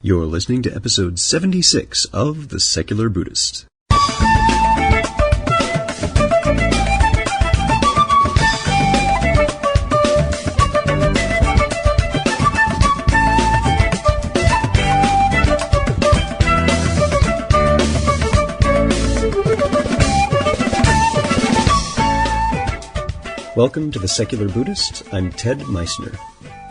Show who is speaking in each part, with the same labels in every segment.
Speaker 1: You're listening to episode 76 of The Secular Buddhist. Welcome to The Secular Buddhist. I'm Ted Meissner.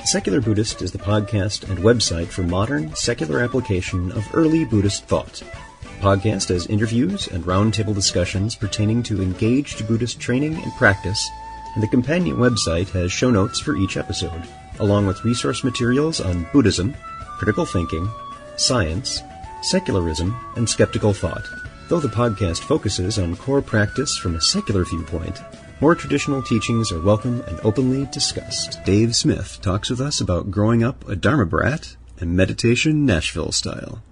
Speaker 1: The Secular Buddhist is the podcast and website for modern, secular application of early Buddhist thought. The podcast has interviews and roundtable discussions pertaining to engaged Buddhist training and practice, and the companion website has show notes for each episode, along with resource materials on Buddhism, critical thinking, science, secularism, and skeptical thought. Though the podcast focuses on core practice from a secular viewpoint, more traditional teachings are welcome and openly discussed. Dave Smith talks with us about growing up a Dharma brat and meditation Nashville style.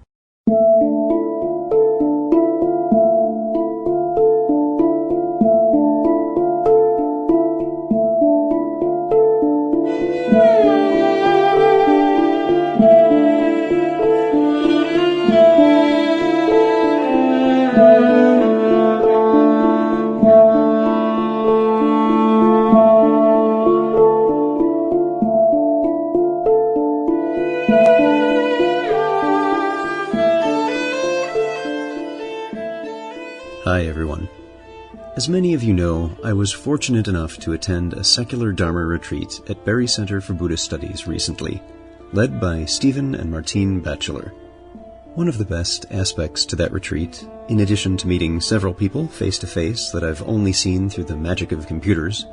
Speaker 1: Hi everyone. As many of you know, I was fortunate enough to attend a secular Dharma retreat at Berry Center for Buddhist Studies recently, led by Stephen and Martine Batchelor. One of the best aspects to that retreat, in addition to meeting several people face-to-face that I've only seen through the magic of computers,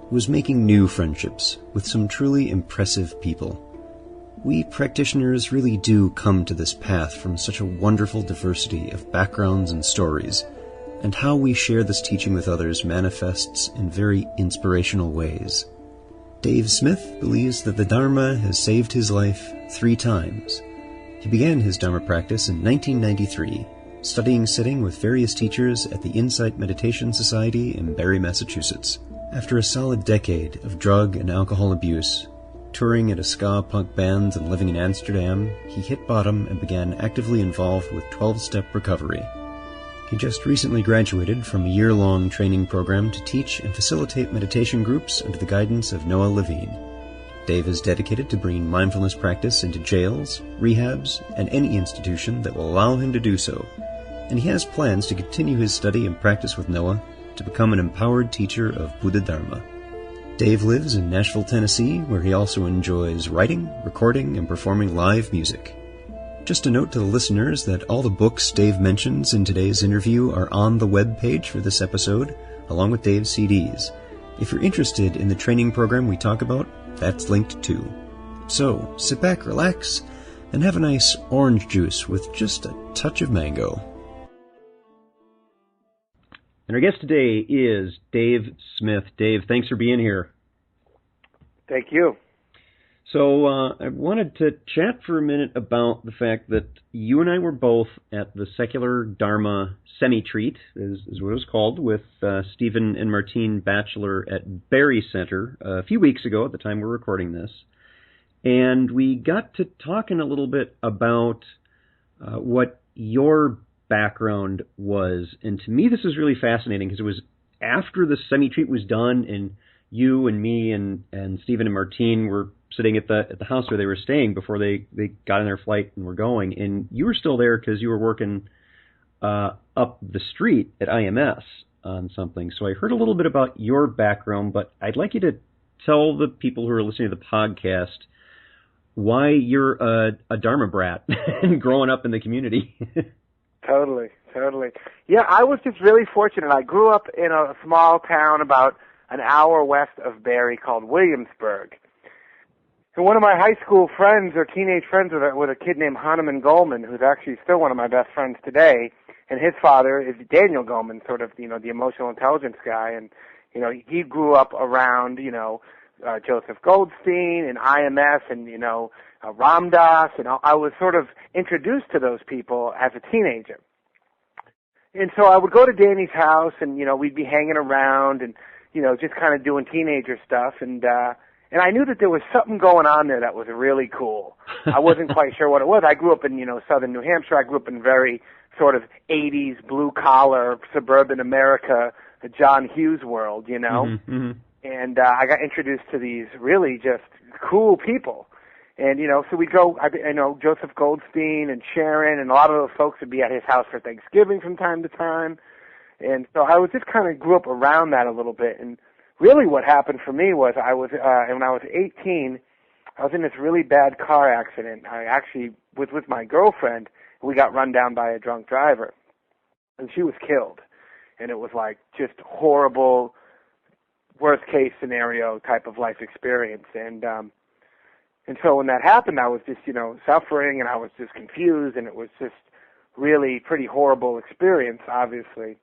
Speaker 1: was making new friendships with some truly impressive people. We practitioners really do come to this path from such a wonderful diversity of backgrounds and stories, and how we share this teaching with others manifests in very inspirational ways. Dave Smith believes that the Dharma has saved his life 3 times. He began his Dharma practice in 1993, studying sitting with various teachers at the Insight Meditation Society in Barre, Massachusetts. After a solid decade of drug and alcohol abuse, touring at a ska punk band and living in Amsterdam, he hit bottom and began actively involved with 12-step recovery. He just recently graduated from a year-long training program to teach and facilitate meditation groups under the guidance of Noah Levine. Dave is dedicated to bringing mindfulness practice into jails, rehabs, and any institution that will allow him to do so, and he has plans to continue his study and practice with Noah to become an empowered teacher of Buddha Dharma. Dave lives in Nashville, Tennessee, where he also enjoys writing, recording, and performing live music. Just a note to the listeners that all the books Dave mentions in today's interview are on the web page for this episode, along with Dave's CDs. If you're interested in the training program we talk about, that's linked too. So, sit back, relax, and have a nice orange juice with just a touch of mango. And our guest today is Dave Smith. Dave, thanks for being here.
Speaker 2: Thank you.
Speaker 1: So I wanted to chat for a minute about the fact that you and I were both at the Secular Dharma Semi-Treat, is what it was called, with Stephen and Martine Batchelor at Berry Center a few weeks ago at the time we're recording this. And we got to talking a little bit about what your background was. And to me, this is really fascinating because it was after the Semi-Treat was done and you and me and Stephen and Martine were sitting at the house where they were staying before they got on their flight and were going. And you were still there because you were working up the street at IMS on something. So I heard a little bit about your background, but I'd like you to tell the people who are listening to the podcast why you're a Dharma brat and growing up in the community.
Speaker 2: Totally. Yeah, I was just really fortunate. I grew up in a small town about an hour west of Barre called Williamsburg. And one of my high school friends or teenage friends was a kid named Hanuman Goleman, who's actually still one of my best friends today. And his father is Daniel Goleman, sort of, the emotional intelligence guy. And, he grew up around, Joseph Goldstein and IMS and, Ram Dass. And I was sort of introduced to those people as a teenager. And so I would go to Danny's house and, we'd be hanging around and, just kind of doing teenager stuff. And And I knew that there was something going on there that was really cool. I wasn't quite sure what it was. I grew up in, southern New Hampshire. I grew up in very sort of 80s blue-collar suburban America, the John Hughes world,
Speaker 1: Mm-hmm, mm-hmm.
Speaker 2: And I got introduced to these really just cool people. And, so we'd go, I know Joseph Goldstein and Sharon and a lot of those folks would be at his house for Thanksgiving from time to time. And so I was just kind of grew up around that a little bit. And really what happened for me was when I was 18, I was in this really bad car accident. I actually was with my girlfriend. We got run down by a drunk driver. And she was killed. And it was like just horrible, worst case scenario type of life experience. And so when that happened, I was just, suffering and I was just confused, and it was just really pretty horrible experience, obviously.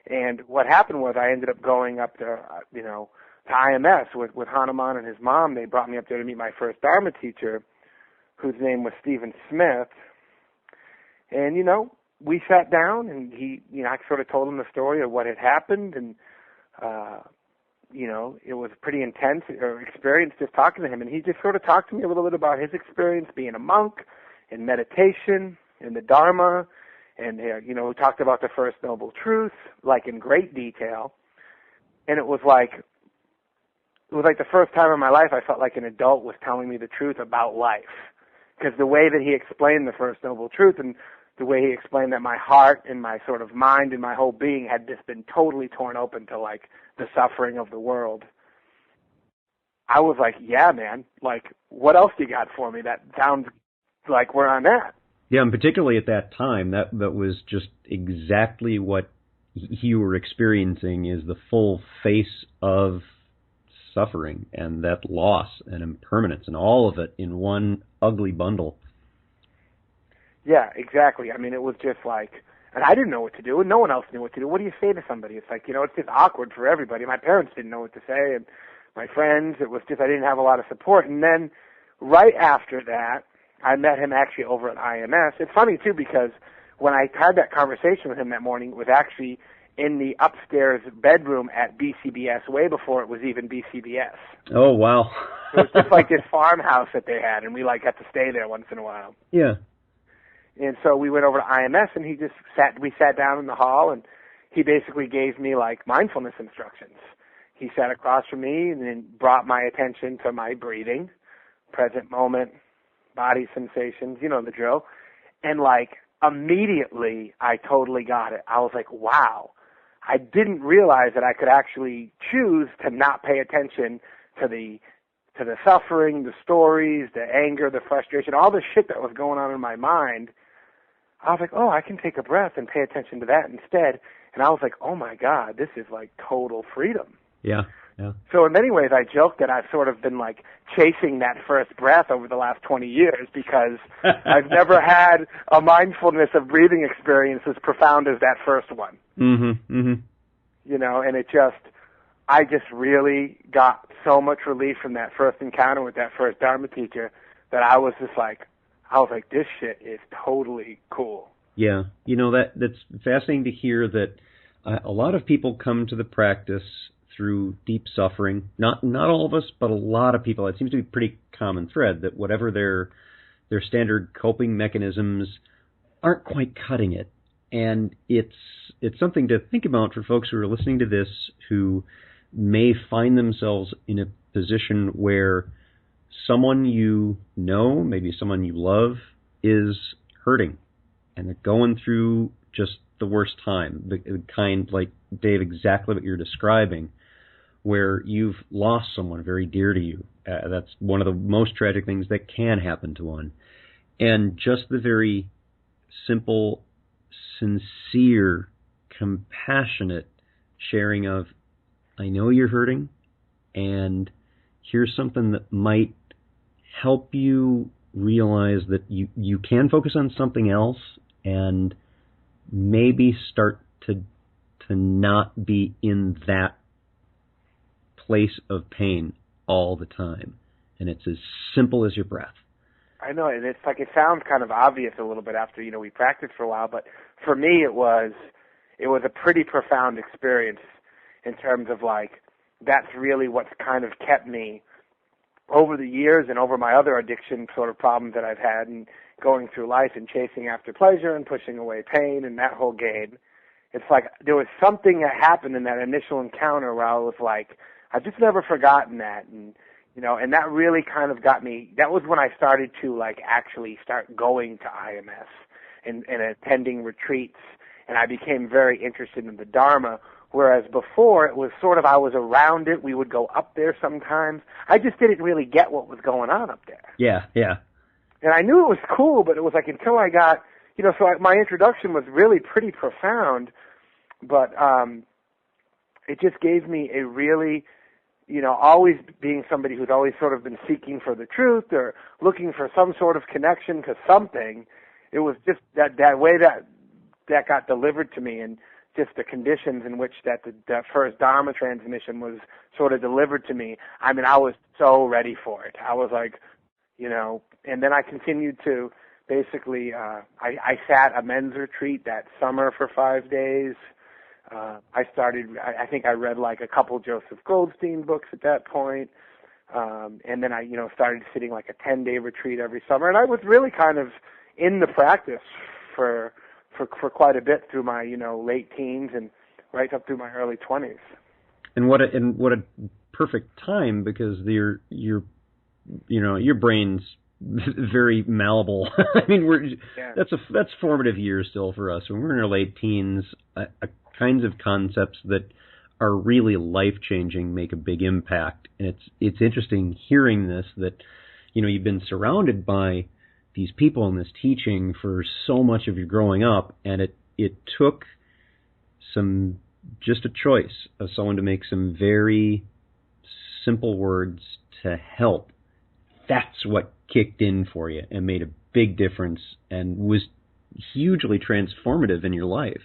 Speaker 2: And what happened was I ended up going up to, to IMS with Hanuman and his mom. They brought me up there to meet my first Dharma teacher, whose name was Stephen Smith. And, we sat down and I sort of told him the story of what had happened. And, it was a pretty intense experience just talking to him. And he just sort of talked to me a little bit about his experience being a monk and meditation and the Dharma. And, we talked about the First Noble Truth, like in great detail. And it was like the first time in my life I felt like an adult was telling me the truth about life. Because the way that he explained the First Noble Truth and the way he explained that my heart and my sort of mind and my whole being had just been totally torn open to like the suffering of the world. I was like, yeah, man, like what else you got for me? That sounds like where I'm at.
Speaker 1: Yeah, and particularly at that time, that was just exactly what you were experiencing, is the full face of suffering and that loss and impermanence and all of it in one ugly bundle.
Speaker 2: Yeah, exactly. I mean, it was just like, and I didn't know what to do, and no one else knew what to do. What do you say to somebody? It's like, it's just awkward for everybody. My parents didn't know what to say, and my friends, it was just, I didn't have a lot of support. And then right after that, I met him actually over at IMS. It's funny, too, because when I had that conversation with him that morning, it was actually in the upstairs bedroom at BCBS way before it was even BCBS.
Speaker 1: Oh, wow.
Speaker 2: It was just like this farmhouse that they had, and we like got to stay there once in a while.
Speaker 1: Yeah.
Speaker 2: And so we went over to IMS, and we sat down in the hall, and he basically gave me like mindfulness instructions. He sat across from me and then brought my attention to my breathing, present moment, body sensations, the drill. And like immediately I totally got it. I was like, wow, I didn't realize that I could actually choose to not pay attention to the suffering, the stories, the anger, the frustration, all the shit that was going on in my mind. I was like, oh, I can take a breath and pay attention to that instead. And I was like, oh my God, this is like total freedom.
Speaker 1: Yeah, yeah.
Speaker 2: So in many ways, I joke that I've sort of been like chasing that first breath over the last 20 years because I've never had a mindfulness of breathing experience as profound as that first one.
Speaker 1: Mm-hmm, mm-hmm.
Speaker 2: And I just really got so much relief from that first encounter with that first Dharma teacher that I was like, this shit is totally cool.
Speaker 1: Yeah, that's fascinating to hear that a lot of people come to the practice through deep suffering. Not all of us, but a lot of people. It seems to be a pretty common thread that whatever their standard coping mechanisms aren't quite cutting it. And it's something to think about for folks who are listening to this who may find themselves in a position where someone maybe someone you love, is hurting, and they're going through just the worst time, the kind, like, Dave, exactly what you're describing, where you've lost someone very dear to you. That's one of the most tragic things that can happen to one. And just the very simple, sincere, compassionate sharing of, I know you're hurting, and here's something that might help you realize that you can focus on something else and maybe start to not be in that place of pain all the time. And it's as simple as your breath.
Speaker 2: I know, and it's like it sounds kind of obvious a little bit after, we practiced for a while, but for me it was a pretty profound experience in terms of like, that's really what's kind of kept me over the years and over my other addiction sort of problems that I've had and going through life and chasing after pleasure and pushing away pain and that whole game, it's like there was something that happened in that initial encounter where I was like, I've just never forgotten that. And, and that really kind of got me, that was when I started to like actually start going to IMS and attending retreats. And I became very interested in the Dharma, whereas before it was sort of I was around it. We would go up there sometimes. I just didn't really get what was going on up there.
Speaker 1: Yeah, yeah.
Speaker 2: And I knew it was cool, but it was like until I got, my introduction was really pretty profound, but it just gave me a really, always being somebody who's always sort of been seeking for the truth or looking for some sort of connection to something. It was just that way that got delivered to me, and just the conditions in which that first Dharma transmission was sort of delivered to me. I mean, I was so ready for it. I was like, and then I continued to basically, I sat a men's retreat that summer for 5 days. I think I read like a couple Joseph Goldstein books at that point. And then I, started sitting like a 10-day retreat every summer. And I was really kind of in the practice for quite a bit through my, late teens and right up through my early 20s.
Speaker 1: And what a perfect time, because your brain's very malleable. I mean, that's formative years still for us. When we're in our late teens, kinds of concepts that are really life-changing make a big impact. And it's interesting hearing this, that, you've been surrounded by these people and this teaching for so much of your growing up, and it took just a choice of someone to make some very simple words to help. That's what kicked in for you and made a big difference and was hugely transformative in your life.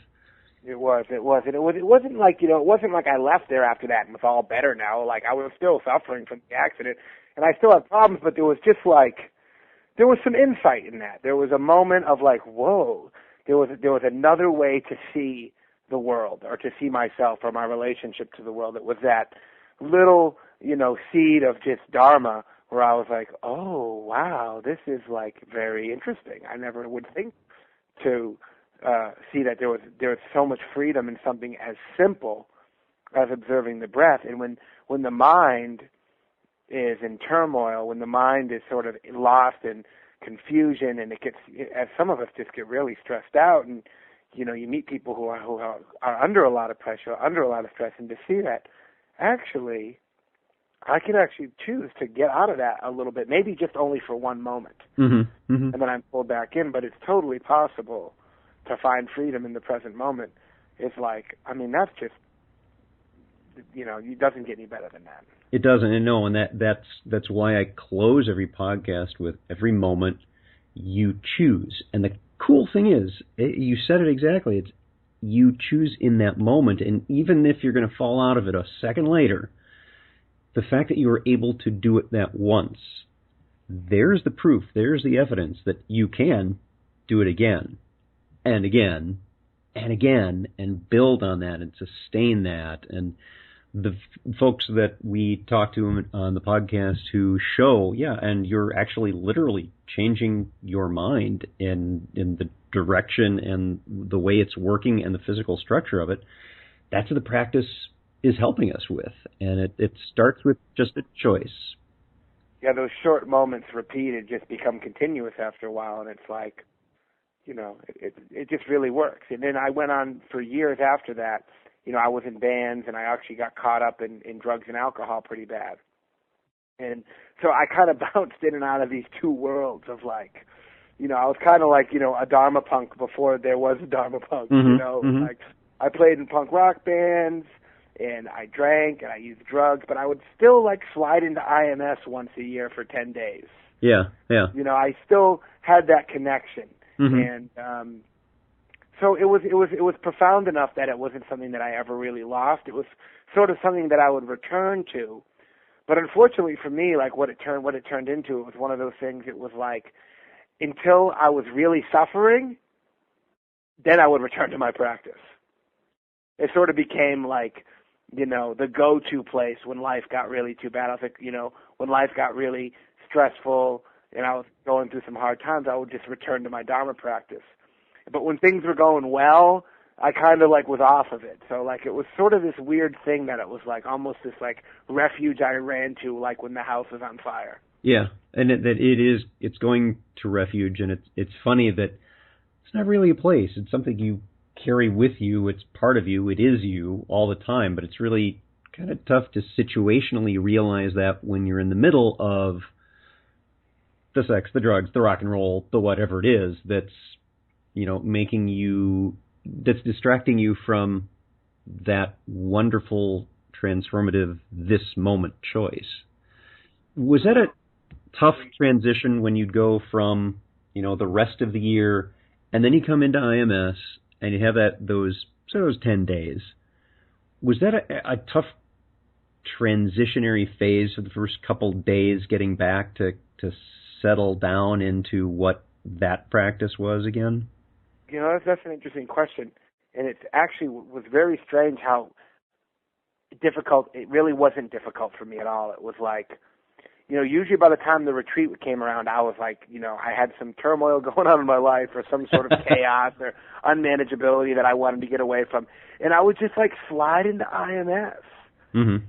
Speaker 2: It was. And it wasn't like, it wasn't like I left there after that and was all better now. Like, I was still suffering from the accident and I still had problems, but there was just like, there was some insight in that. There was a moment of like, whoa, there was another way to see the world, or to see myself or my relationship to the world. It was that little, seed of just Dharma where I was like, oh, wow, this is like very interesting. I never would think to see that there was so much freedom in something as simple as observing the breath. And when the mind is in turmoil, when the mind is sort of lost in confusion, and it gets, as some of us just get really stressed out, and you meet people who are under a lot of pressure, under a lot of stress, and to see that actually I can actually choose to get out of that a little bit, maybe just only for one moment, and then I'm pulled back in. But it's totally possible to find freedom in the present moment. It's like, I mean, that's just, it doesn't get any better than that.
Speaker 1: It doesn't, and that's why I close every podcast with every moment you choose. And the cool thing is, you said it exactly. It's you choose in that moment, and even if you're going to fall out of it a second later, the fact that you were able to do it that once, there's the proof, there's the evidence that you can do it again and again and again and build on that and sustain that. And the folks that we talk to on the podcast who show, and you're actually literally changing your mind in the direction and the way it's working and the physical structure of it, that's what the practice is helping us with. And it starts with just a choice.
Speaker 2: Yeah, those short moments repeated just become continuous after a while, and it's like, it just really works. And then I went on for years after that. I was in bands, and I actually got caught up in drugs and alcohol pretty bad. And so I kind of bounced in and out of these two worlds of like, I was kind of like, a Dharma punk before there was a Dharma punk, like I played in punk rock bands, and I drank, and I used drugs, but I would still like slide into IMS once a year for 10 days.
Speaker 1: Yeah.
Speaker 2: I still had that connection. And, so it was profound enough that it wasn't something that I ever really lost. It was sort of something that I would return to. But unfortunately for me, like what it turned into, it was one of those things. It was like, until I was really suffering, then I would return to my practice. It sort of became like, the go-to place when life got really too bad. I was like, when life got really stressful and I was going through some hard times, I would just return to my Dharma practice. But when things were going well, I kind of like was off of it. So like it was sort of this weird thing that it was like almost this like refuge I ran to like when the house was on fire.
Speaker 1: Yeah, and it's going to refuge, and it's funny that it's not really a place. It's something you carry with you. It's part of you. It is you all the time, but it's really kind of tough to situationally realize that when you're in the middle of the sex, the drugs, the rock and roll, the whatever it is that's, that's distracting you from that wonderful, transformative, this moment choice. Was that a tough transition when you'd go from, the rest of the year, and then you come into IMS and you have those 10 days? Was that a tough transitionary phase for the first couple days getting back to settle down into what that practice was again?
Speaker 2: That's an interesting question. And it actually was very strange how difficult, it really wasn't difficult for me at all. It was like, usually by the time the retreat came around, I was like, I had some turmoil going on in my life or some sort of chaos or unmanageability that I wanted to get away from. And I would just like slide into IMS.
Speaker 1: Mm-hmm.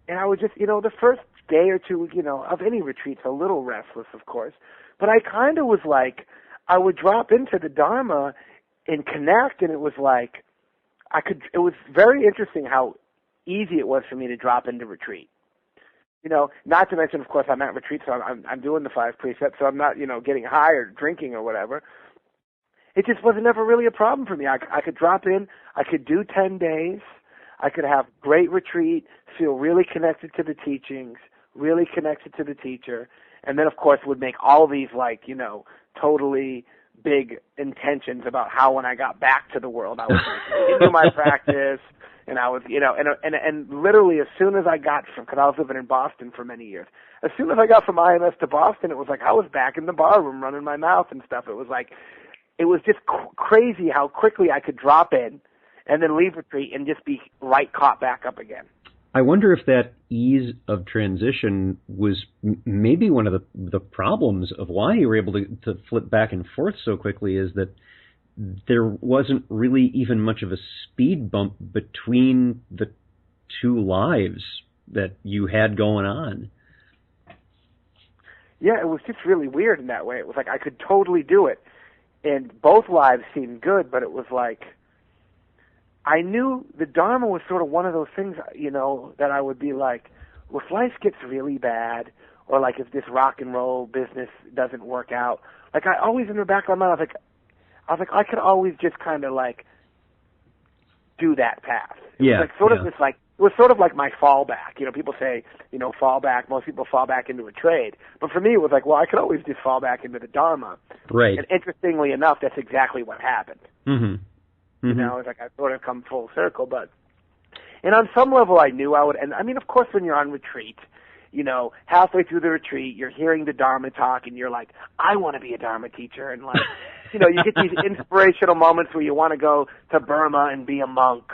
Speaker 2: And I would just, the first day or two, of any retreat's a little restless, of course. But I kind of was like, I would drop into the Dharma and connect, and it was like, it was very interesting how easy it was for me to drop into retreat. Not to mention, of course, I'm at retreat, so I'm doing the 5 precepts, so I'm not, getting high or drinking or whatever. It just wasn't ever really a problem for me. I could drop in, I could do 10 days, I could have great retreat, feel really connected to the teachings, really connected to the teacher, and then, of course, would make all these, like, totally big intentions about how when I got back to the world, I was going to continue my practice. And I was, and literally as soon as I got from, because I was living in Boston for many years, as soon as I got from IMS to Boston, it was like I was back in the bar room running my mouth and stuff. It was like, it was just crazy how quickly I could drop in and then leave retreat and just be caught back up again.
Speaker 1: I wonder if that ease of transition was maybe one of the problems of why you were able to flip back and forth so quickly, is that there wasn't really even much of a speed bump between the two lives that you had going on.
Speaker 2: Yeah, it was just really weird in that way. It was like I could totally do it, and both lives seemed good, but it was like I knew the Dharma was sort of one of those things, that I would be like, well, if life gets really bad, or like if this rock and roll business doesn't work out, like I always in the back of my mind, I was like, I could always just kind of like do that path. It was like sort of this like, it was sort of like my fallback. People say, fallback. Most people fall back into a trade. But for me, it was like, well, I could always just fall back into the Dharma.
Speaker 1: Right.
Speaker 2: And interestingly enough, that's exactly what happened.
Speaker 1: Mm-hmm. Mm-hmm.
Speaker 2: It's like I sort of come full circle. And on some level, I knew I would. And I mean, of course, when you're on retreat, halfway through the retreat, you're hearing the Dharma talk, and you're like, I want to be a Dharma teacher. And like, you get these inspirational moments where you want to go to Burma and be a monk,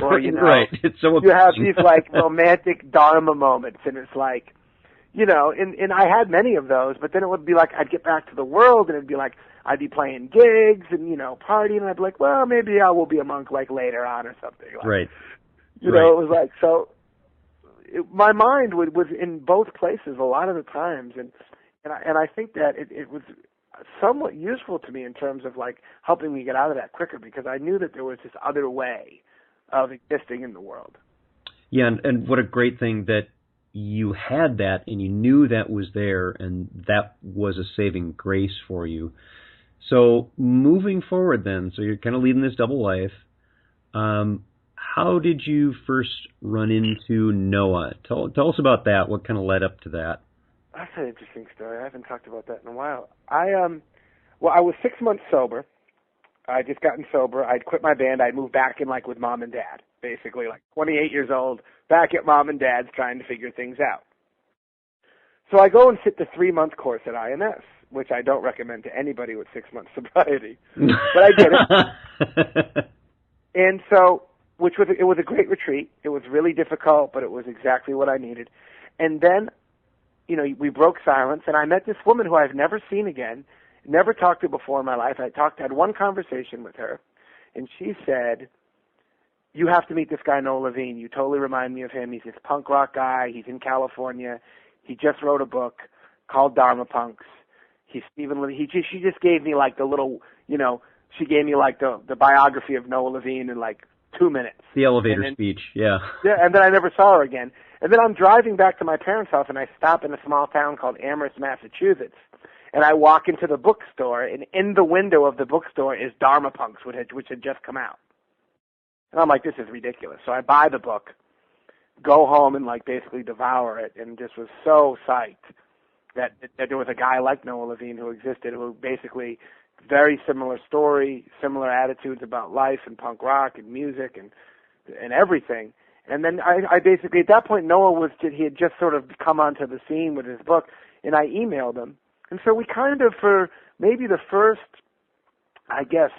Speaker 2: or
Speaker 1: right. It's so
Speaker 2: you have these like romantic Dharma moments, and it's like, and I had many of those. But then it would be like I'd get back to the world, and it'd be like I'd be playing gigs and partying, and I'd be like, well, maybe I will be a monk like later on or something. Like,
Speaker 1: right.
Speaker 2: It was like so. My mind was in both places a lot of the times, and I think that it was somewhat useful to me in terms of like helping me get out of that quicker, because I knew that there was this other way of existing in the world.
Speaker 1: Yeah, and what a great thing that you had that, and you knew that was there, and that was a saving grace for you. So moving forward then, so you're kind of leading this double life. How did you first run into Noah? Tell us about that. What kind of led up to that?
Speaker 2: That's an interesting story. I haven't talked about that in a while. I was 6 months sober. I just gotten sober. I'd quit my band. I'd moved back in like with mom and dad, basically like 28 years old, back at mom and dad's trying to figure things out. So I go and sit the 3-month course at IMS, which I don't recommend to anybody with 6 months sobriety, but I did it. And so, it was a great retreat. It was really difficult, but it was exactly what I needed. And then we broke silence, and I met this woman who I've never seen again, never talked to before in my life. I had one conversation with her, and she said, "You have to meet this guy, Noah Levine. You totally remind me of him. He's this punk rock guy. He's in California. He just wrote a book called Dharma Punks. He's Stephen Levine." She just gave me like the little, she gave me like the biography of Noah Levine in like 2 minutes.
Speaker 1: The elevator speech, yeah.
Speaker 2: Yeah, and then I never saw her again. And then I'm driving back to my parents' house, and I stop in a small town called Amherst, Massachusetts. And I walk into the bookstore, and in the window of the bookstore is Dharma Punks, which had just come out. And I'm like, this is ridiculous. So I buy the book, go home, and like basically devour it, and just was so psyched that there was a guy like Noah Levine who existed, who basically very similar story, similar attitudes about life and punk rock and music and everything. And then I basically, at that point, Noah he had just sort of come onto the scene with his book, and I emailed him. And so we kind of, for maybe the first, I guess,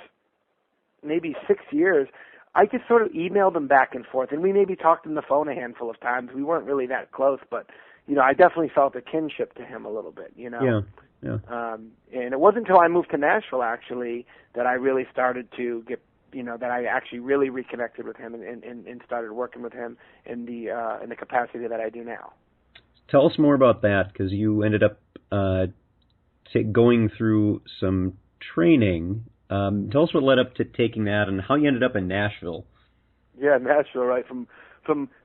Speaker 2: maybe 6 years, I just sort of emailed him back and forth, and we maybe talked on the phone a handful of times. We weren't really that close, but, I definitely felt a kinship to him a little bit,
Speaker 1: Yeah.
Speaker 2: And it wasn't until I moved to Nashville, actually, that I really started to get, that I actually really reconnected with him and started working with him in the capacity that I do now.
Speaker 1: Tell us more about that, because you ended up going through some training. Tell us what led up to taking that and how you ended up in Nashville.
Speaker 2: Yeah, Nashville, right, from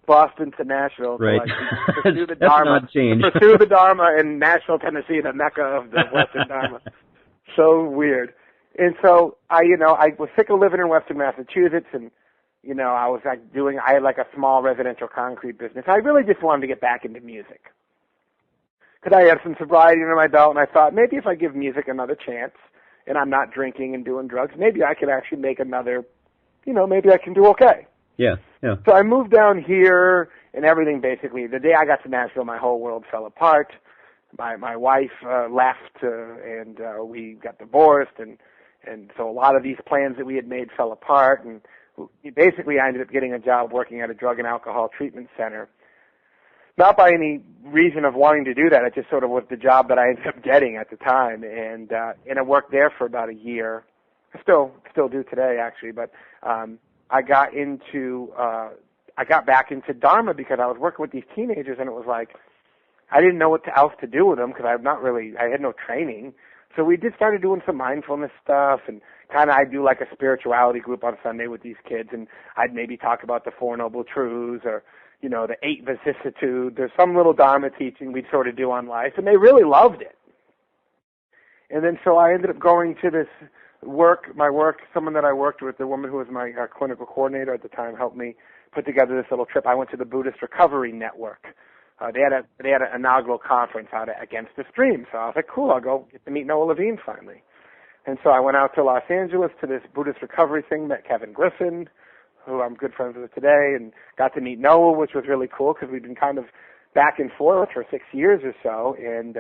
Speaker 2: Boston to Nashville.
Speaker 1: Right.
Speaker 2: To pursue the Dharma.
Speaker 1: Not change.
Speaker 2: Pursue the Dharma in Nashville, Tennessee, the mecca of the Western Dharma. So weird. And so I was sick of living in Western Massachusetts, and I was I had like a small residential concrete business. I really just wanted to get back into music, because I had some sobriety under my belt, and I thought maybe if I give music another chance, and I'm not drinking and doing drugs, maybe I could actually make another, maybe I can do okay.
Speaker 1: Yeah.
Speaker 2: So I moved down here, and everything basically, the day I got to Nashville, my whole world fell apart. My wife left, and we got divorced, and so a lot of these plans that we had made fell apart, and basically I ended up getting a job working at a drug and alcohol treatment center. Not by any reason of wanting to do that, it just sort of was the job that I ended up getting at the time, and I worked there for about a year. I still do today, actually, but I got back into Dharma because I was working with these teenagers, and it was like I didn't know what else to do with them because I had no training. So we just started doing some mindfulness stuff, and kind of I'd do like a spirituality group on Sunday with these kids, and I'd maybe talk about the Four Noble Truths or the 8 vicissitudes. There's some little Dharma teaching we'd sort of do on life, and they really loved it. And then so I ended up going to this someone that I worked with, the woman who was my clinical coordinator at the time, helped me put together this little trip. I went to the Buddhist Recovery Network. They had an inaugural conference out Against the Stream, so I was like, cool, I'll go get to meet Noah Levine finally. And so I went out to Los Angeles to this Buddhist recovery thing, met Kevin Griffin, who I'm good friends with today, and got to meet Noah, which was really cool because we've been kind of back and forth for 6 years or so, and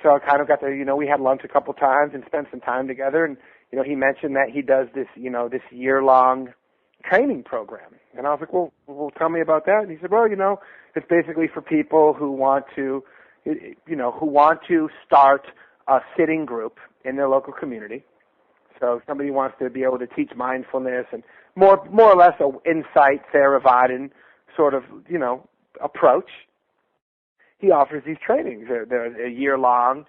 Speaker 2: so I kind of got to, we had lunch a couple times and spent some time together, and, he mentioned that he does this, this year-long training program. And I was like, well, tell me about that. And he said, well, it's basically for people who want to, start a sitting group in their local community. So if somebody wants to be able to teach mindfulness and more or less an insight, Theravadan sort of, approach, he offers these trainings. They're a year long,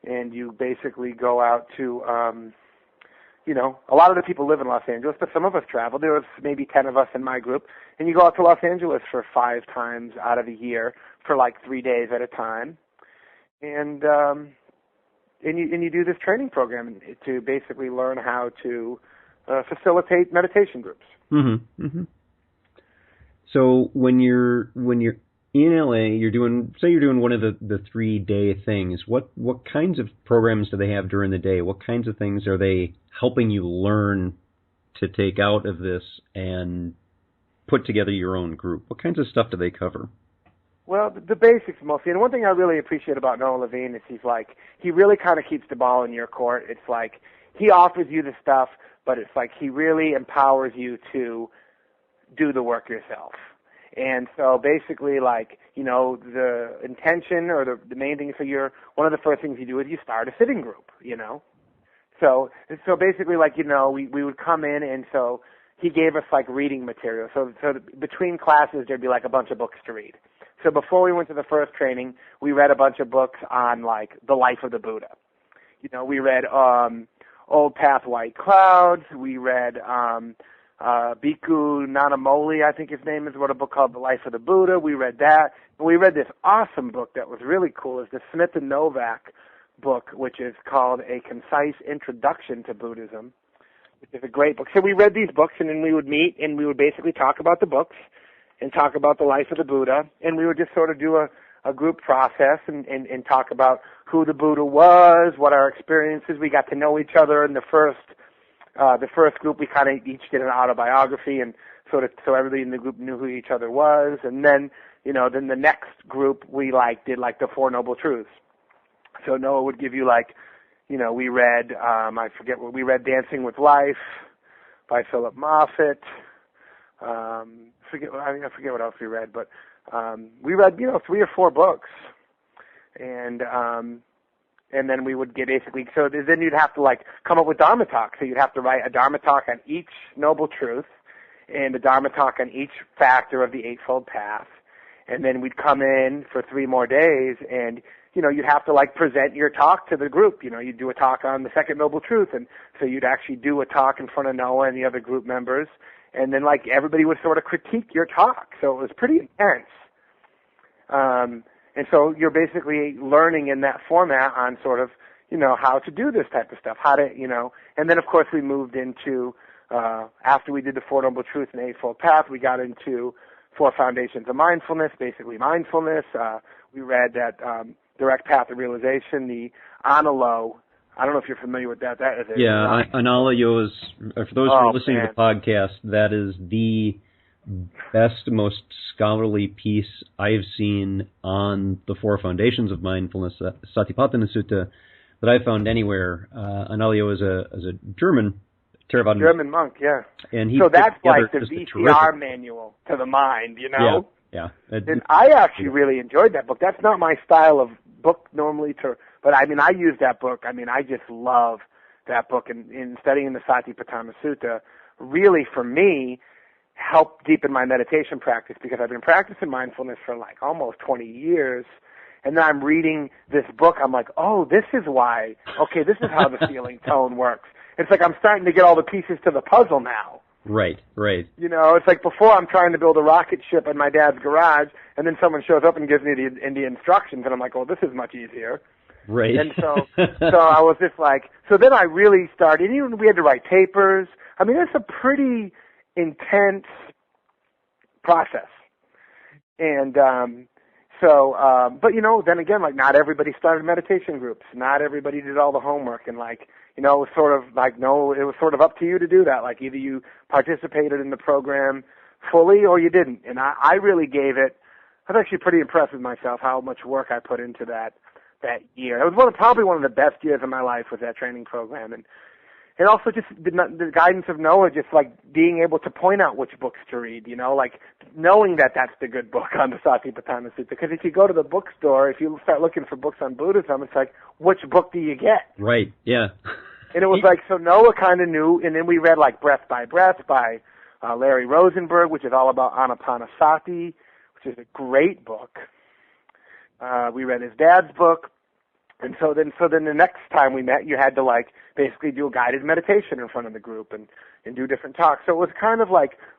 Speaker 2: and you basically go out to, a lot of the people live in Los Angeles, but some of us travel. There was maybe 10 of us in my group, and you go out to Los Angeles for 5 times out of the year for like 3 days at a time, and you do this training program to basically learn how to facilitate meditation groups.
Speaker 1: Mm-hmm. Mm-hmm. So when you're in LA, you're doing one of the 3-day things. What kinds of programs do they have during the day? What kinds of things are they helping you learn to take out of this and put together your own group? What kinds of stuff do they cover?
Speaker 2: Well, the basics mostly. And one thing I really appreciate about Noah Levine is he really kind of keeps the ball in your court. It's like he offers you the stuff, but it's like he really empowers you to do the work yourself. And so basically, like, the intention or the main thing, so one of the first things you do is you start a sitting group, So basically, like, we would come in, and so he gave us, like, reading material. So between classes, there'd be, like, a bunch of books to read. So before we went to the first training, we read a bunch of books on, like, the life of the Buddha. We read Old Path, White Clouds. We read Bhikkhu Nanamoli, I think his name is, wrote a book called The Life of the Buddha. We read that. And we read this awesome book that was really cool. It's the Smith and Novak book, which is called A Concise Introduction to Buddhism, which is a great book. So we read these books, and then we would meet, and we would basically talk about the books and talk about the life of the Buddha, and we would just sort of do a group process and talk about who the Buddha was, what our experiences. We got to know each other in the first group. We kind of each did an autobiography, and so everybody in the group knew who each other was. And then, then the next group we did the Four Noble Truths. So Noah would give you we read, I forget what we read, Dancing with Life by Philip Moffat. I forget what else we read, but we read 3 or 4 books, and then we would get basically. So then you'd have to come up with Dharma talk. So you'd have to write a Dharma talk on each noble truth, and a Dharma talk on each factor of the Eightfold Path, and then we'd come in for 3 more days, and you'd have to present your talk to the group. You'd do a talk on the second noble truth, and so you'd actually do a talk in front of Noah and the other group members. And then, everybody would sort of critique your talk. So it was pretty intense. And so you're basically learning in that format on sort of, how to do this type of stuff, how to, and then, of course, we moved into, after we did the Four Noble Truths and Eightfold Path, we got into 4 Foundations of Mindfulness, basically mindfulness. We read that Direct Path of Realization, the Analo. I don't know if you're familiar with that. That is
Speaker 1: Anala Yoga, for those who are listening to the podcast, that is the best, most scholarly piece I've seen on the 4 Foundations of Mindfulness, Satipatthana Sutta, that I've found anywhere. Anala Yoga is a German Theravada.
Speaker 2: German monk, yeah.
Speaker 1: And he
Speaker 2: so that's like the
Speaker 1: VCR
Speaker 2: manual to the mind,
Speaker 1: Yeah.
Speaker 2: And I actually really enjoyed that book. That's not my style of book normally but I use that book. I just love that book. And in studying the Satipatthana Sutta, really for me, helped deepen my meditation practice because I've been practicing mindfulness for almost 20 years. And then I'm reading this book. I'm like, oh, this is why. Okay, this is how the feeling tone works. It's like I'm starting to get all the pieces to the puzzle now.
Speaker 1: Right.
Speaker 2: It's like before I'm trying to build a rocket ship in my dad's garage, and then someone shows up and gives me the instructions, and I'm like, oh, this is much easier.
Speaker 1: Right.
Speaker 2: And so I was just so then I really started, even we had to write papers. It's a pretty intense process. And but then again, not everybody started meditation groups. Not everybody did all the homework, and it was sort of it was sort of up to you to do that. Either you participated in the program fully or you didn't. And I really gave it. I was actually pretty impressed with myself how much work I put into that year. It was probably one of the best years of my life was that training program, and also just the guidance of Noah, just being able to point out which books to read, knowing that that's the good book on the Satipatthana Sutta. Because if you go to the bookstore, if you start looking for books on Buddhism, it's which book do you get?
Speaker 1: Right, yeah.
Speaker 2: And it was so Noah kind of knew, and then we read Breath by Breath by Larry Rosenberg, which is all about Anapanasati, which is a great book. We read his dad's book. And so then the next time we met, you had to basically do a guided meditation in front of the group and do different talks. So it was kind of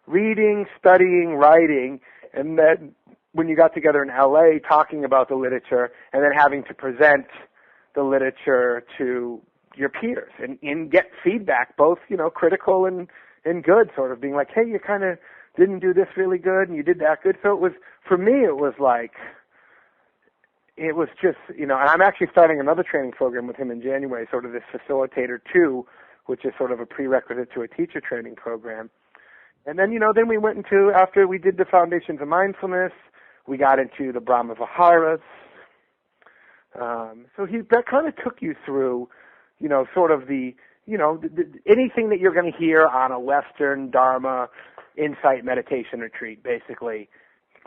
Speaker 2: reading, studying, writing, and then when you got together in LA talking about the literature and then having to present the literature to your peers and get feedback, both, critical and good, sort of being hey, you kind of didn't do this really good and you did that good. So it was, for me, it was it was just, and I'm actually starting another training program with him in January, sort of this Facilitator 2, which is sort of a prerequisite to a teacher training program. And then, then we went into, after we did the Foundations of Mindfulness, we got into the Brahma Viharas. So that kind of took you through, sort of anything that you're going to hear on a Western Dharma insight meditation retreat, basically.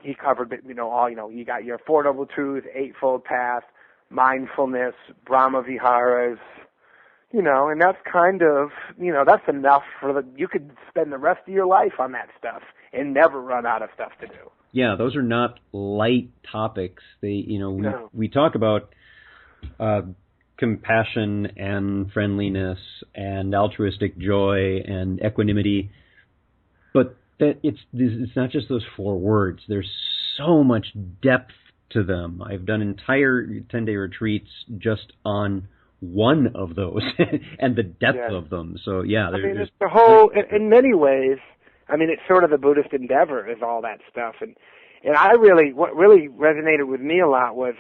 Speaker 2: he covered, all, you got your Four Noble Truths, Eightfold Path, mindfulness, Brahma Viharas, and that's kind of, that's enough you could spend the rest of your life on that stuff and never run out of stuff to do.
Speaker 1: Yeah, those are not light topics. They,
Speaker 2: No.
Speaker 1: we talk about compassion and friendliness and altruistic joy and equanimity, but it's not just those 4 words. There's so much depth to them. I've done entire 10-day retreats just on one of those and the depth of them. So yeah,
Speaker 2: it's the whole, in many ways, it's sort of the Buddhist endeavor is all that stuff. And what really resonated with me a lot was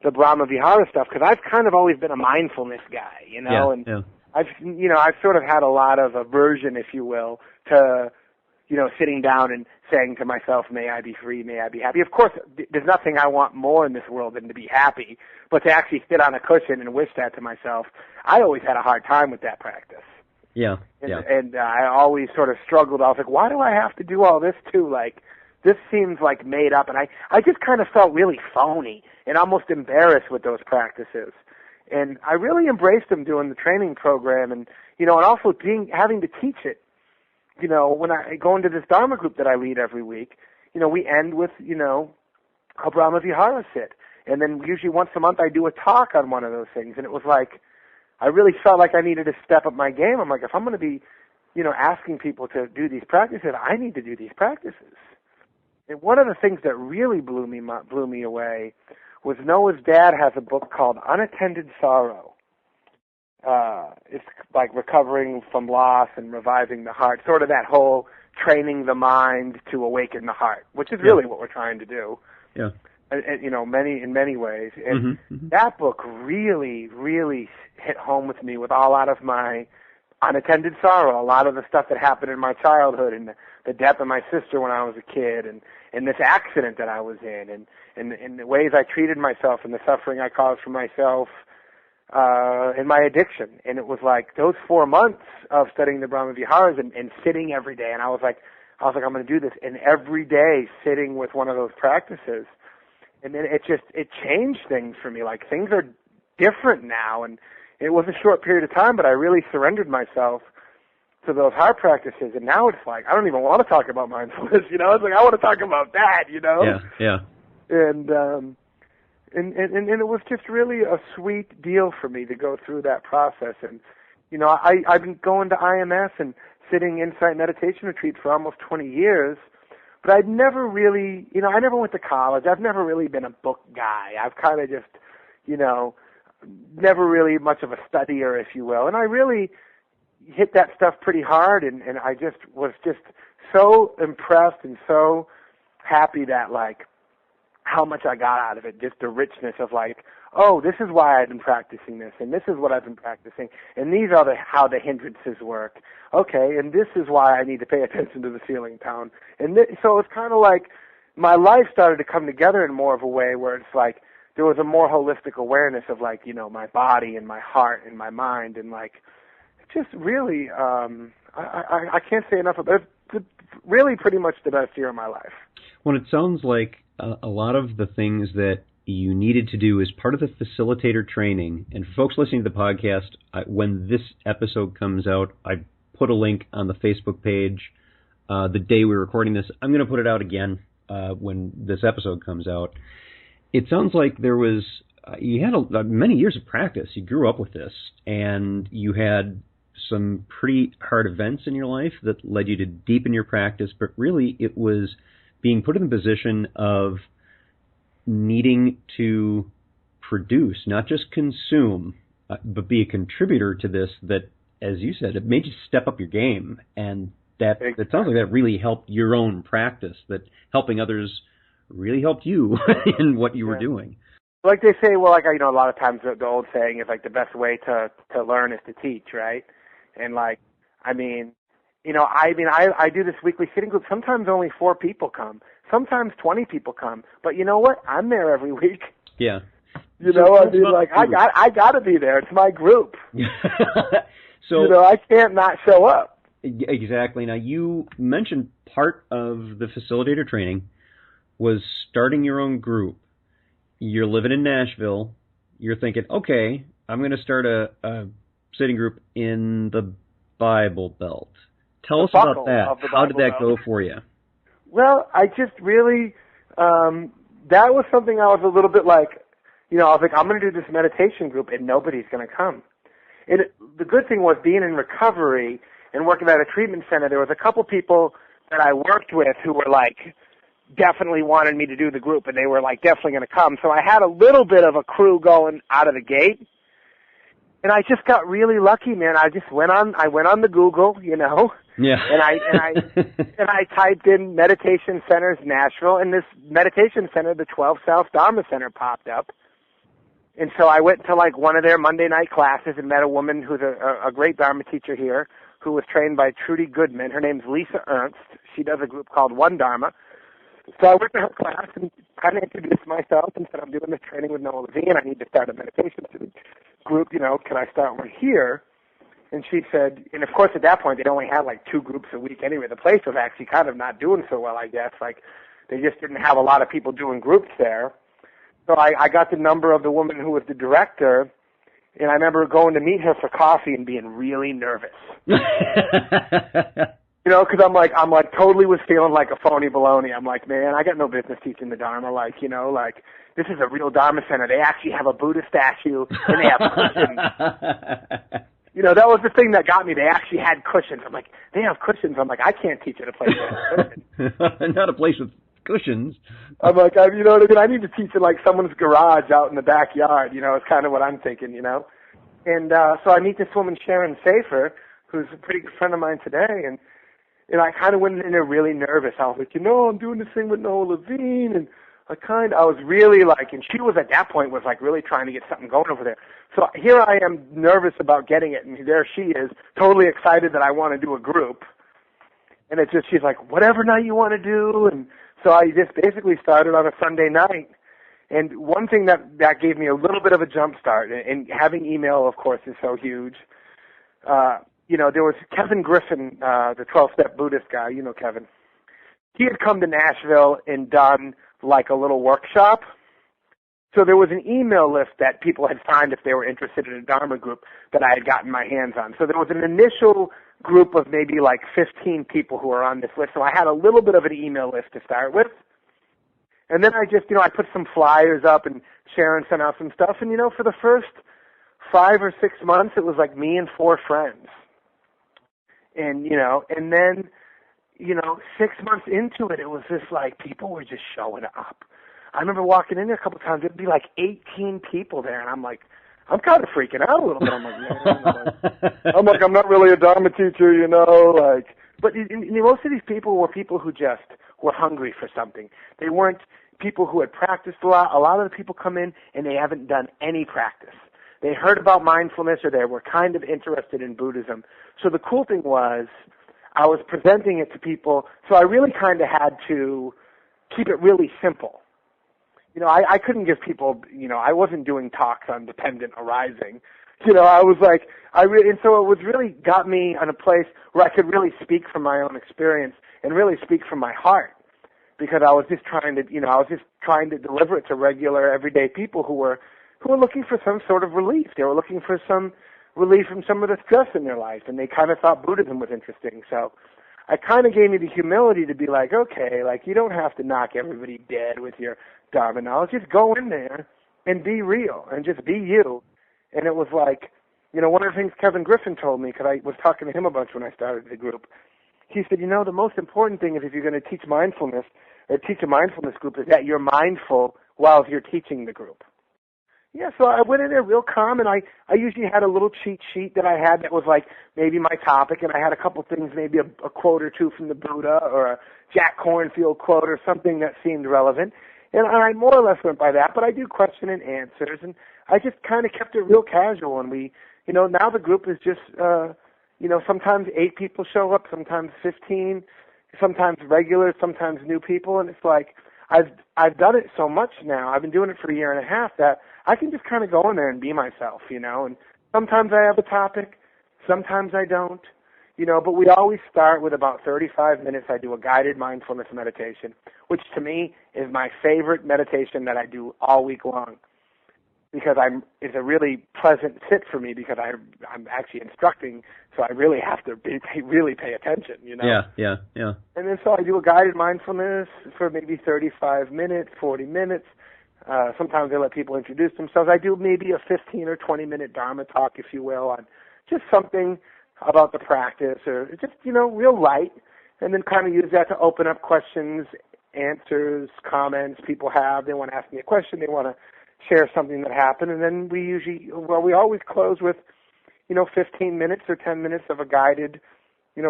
Speaker 2: the Brahma Vihara stuff, because I've kind of always been a mindfulness guy, I've sort of had a lot of aversion, if you will, to, sitting down and saying to myself, may I be free, may I be happy. Of course, there's nothing I want more in this world than to be happy, but to actually sit on a cushion and wish that to myself, I always had a hard time with that practice.
Speaker 1: Yeah,
Speaker 2: And I always sort of struggled. I was like, why do I have to do all this too? Like, this seems like made up. And I just kind of felt really phony and almost embarrassed with those practices. And I really embraced them doing the training program and, and also having to teach it. When I go into this Dharma group that I lead every week, we end with, a Brahma Vihara sit. And then usually once a month I do a talk on one of those things. And it was like, I really felt like I needed to step up my game. I'm like, if I'm going to be, asking people to do these practices, I need to do these practices. And one of the things that really blew me away was Noah's dad has a book called Unattended Sorrow. It's like recovering from loss and reviving the heart, sort of that whole training the mind to awaken the heart, which is really what we're trying to do.
Speaker 1: Yeah.
Speaker 2: And, in many ways. And that book really, really hit home with me with a lot of my unattended sorrow, a lot of the stuff that happened in my childhood and the death of my sister when I was a kid and this accident that I was in and the ways I treated myself and the suffering I caused for myself and my addiction. And it was like those 4 months of studying the Brahma Viharas and sitting every day. And I was like, I'm going to do this. And every day sitting with one of those practices. And then it changed things for me. Like things are different now. And it was a short period of time, but I really surrendered myself to those heart practices. And now it's like, I don't even want to talk about mindfulness, It's like, I want to talk about that,
Speaker 1: Yeah.
Speaker 2: And it was just really a sweet deal for me to go through that process. And, I've been going to IMS and sitting insight meditation retreats for almost 20 years, but I'd never really, I never went to college. I've never really been a book guy. I've kind of just, never really much of a studier, if you will. And I really hit that stuff pretty hard, and I just was just so impressed and so happy that, like, how much I got out of it, just the richness of, like, oh, this is why I've been practicing this, and this is what I've been practicing, and these are how the hindrances work. Okay, and this is why I need to pay attention to the ceiling tone. And so it's kind of like my life started to come together in more of a way where it's like there was a more holistic awareness of, like, my body and my heart and my mind, and, like, just really, I can't say enough about it. It's really pretty much the best year of my life.
Speaker 1: Well, it sounds like a lot of the things that you needed to do as part of the facilitator training, and for folks listening to the podcast, when this episode comes out, I put a link on the Facebook page the day we're recording this. I'm going to put it out again when this episode comes out. It sounds like there was, you had many years of practice. You grew up with this, and you had some pretty hard events in your life that led you to deepen your practice, but really it was being put in the position of needing to produce, not just consume, but be a contributor to this that, as you said, it made you step up your game. And that sounds like that really helped your own practice, that helping others really helped you in what you were doing.
Speaker 2: Like they say, well, like, a lot of times the old saying is, like, the best way to learn is to teach, right? And, like, I do this weekly sitting group. Sometimes only 4 people come. Sometimes 20 people come. But you know what? I'm there every week.
Speaker 1: Yeah.
Speaker 2: I got to be there. It's my group.
Speaker 1: So
Speaker 2: I can't not show up.
Speaker 1: Exactly. Now, you mentioned part of the facilitator training was starting your own group. You're living in Nashville. You're thinking, okay, I'm going to start a sitting group in the Bible Belt. Tell us about that. How did that go for you?
Speaker 2: Well, I just really, that was something I was a little bit like, I was like, I'm going to do this meditation group and nobody's going to come. And the good thing was being in recovery and working at a treatment center, there was a couple people that I worked with who were like, definitely wanted me to do the group and they were like definitely going to come. So I had a little bit of a crew going out of the gate. And I just got really lucky, man. I went on the Google,
Speaker 1: Yeah.
Speaker 2: And I typed in meditation centers Nashville, and this meditation center, the 12 South Dharma Center, popped up. And so I went to like one of their Monday night classes and met a woman who's a great Dharma teacher here, who was trained by Trudy Goodman. Her name's Lisa Ernst. She does a group called One Dharma. So I went to her class and kind of introduced myself and said, I'm doing this training with Noah Levine. I need to start a meditation group. Can I start one here? And she said, and of course at that point they only had like 2 groups a week anyway. The place was actually kind of not doing so well, I guess. Like they just didn't have a lot of people doing groups there. So I got the number of the woman who was the director, and I remember going to meet her for coffee and being really nervous. Because I'm like totally was feeling like a phony baloney. I'm like, man, I got no business teaching the Dharma. Like, this is a real Dharma center. They actually have a Buddha statue and they have cushions. That was the thing that got me. They actually had cushions. I'm like, they have cushions. I'm like, I can't teach at a place that has cushions.
Speaker 1: Not a place with cushions.
Speaker 2: I'm like, I need to teach in like someone's garage out in the backyard. It's kind of what I'm thinking. And so I meet this woman, Sharon Safer, who's a pretty good friend of mine today, and I kind of went in there really nervous. I was like, I'm doing this thing with Noah Levine, and I was really like, and she was at that point was like really trying to get something going over there. So here I am nervous about getting it, and there she is, totally excited that I want to do a group. And it's just, she's like, whatever night you want to do. And so I just basically started on a Sunday night. And one thing that gave me a little bit of a jump start, and having email, of course, is so huge. There was Kevin Griffin, the 12-step Buddhist guy. Kevin. He had come to Nashville and done like a little workshop. So there was an email list that people had signed if they were interested in a Dharma group that I had gotten my hands on. So there was an initial group of maybe like 15 people who were on this list. So I had a little bit of an email list to start with. And then I just, I put some flyers up and Sharon sent out some stuff. And, for the first 5 or 6 months, it was like me and 4 friends. And, and then, 6 months into it, it was just like people were just showing up. I remember walking in there a couple of times, it'd be like 18 people there. And I'm like, I'm kind of freaking out a little bit. I'm like, I'm not really a Dharma teacher, But most of these people were people who just were hungry for something. They weren't people who had practiced a lot. A lot of the people come in and they haven't done any practice. They heard about mindfulness or they were kind of interested in Buddhism. So the cool thing was I was presenting it to people, so I really kind of had to keep it really simple. I couldn't give people, I wasn't doing talks on dependent arising. I was like, and so it was really got me in a place where I could really speak from my own experience and really speak from my heart, because I was just trying to, deliver it to regular, everyday people who were looking for some sort of relief. They were looking for some relief from some of the stress in their life, and they kind of thought Buddhism was interesting. So I kind of gave me the humility to be like, okay, like you don't have to knock everybody dead with your Dharma knowledge. Just go in there and be real and just be you. And it was like, one of the things Kevin Griffin told me, because I was talking to him a bunch when I started the group, he said, the most important thing is if you're going to teach mindfulness or teach a mindfulness group is that you're mindful while you're teaching the group. Yeah, so I went in there real calm, and I usually had a little cheat sheet that I had that was like maybe my topic, and I had a couple things, maybe a quote or two from the Buddha or a Jack Kornfield quote or something that seemed relevant. And I more or less went by that, but I do question and answers, and I just kind of kept it real casual. And we, now the group is just, sometimes 8 people show up, sometimes 15, sometimes regular, sometimes new people, and it's like I've done it so much now. I've been doing it for a year and a half that I can just kind of go in there and be myself, and sometimes I have a topic, sometimes I don't. But we always start with about 35 minutes. I do a guided mindfulness meditation, which to me is my favorite meditation that I do all week long, because it's a really pleasant sit for me, because I'm actually instructing, so I really have to really pay attention,
Speaker 1: Yeah.
Speaker 2: And then so I do a guided mindfulness for maybe 35 minutes, 40 minutes. Sometimes they let people introduce themselves. I do maybe a 15 or 20-minute Dharma talk, if you will, on just something about the practice, or just, real light, and then kind of use that to open up questions, answers, comments people have. They want to ask me a question, they want to share something that happened, and then we always close with, 15 minutes or 10 minutes of a guided,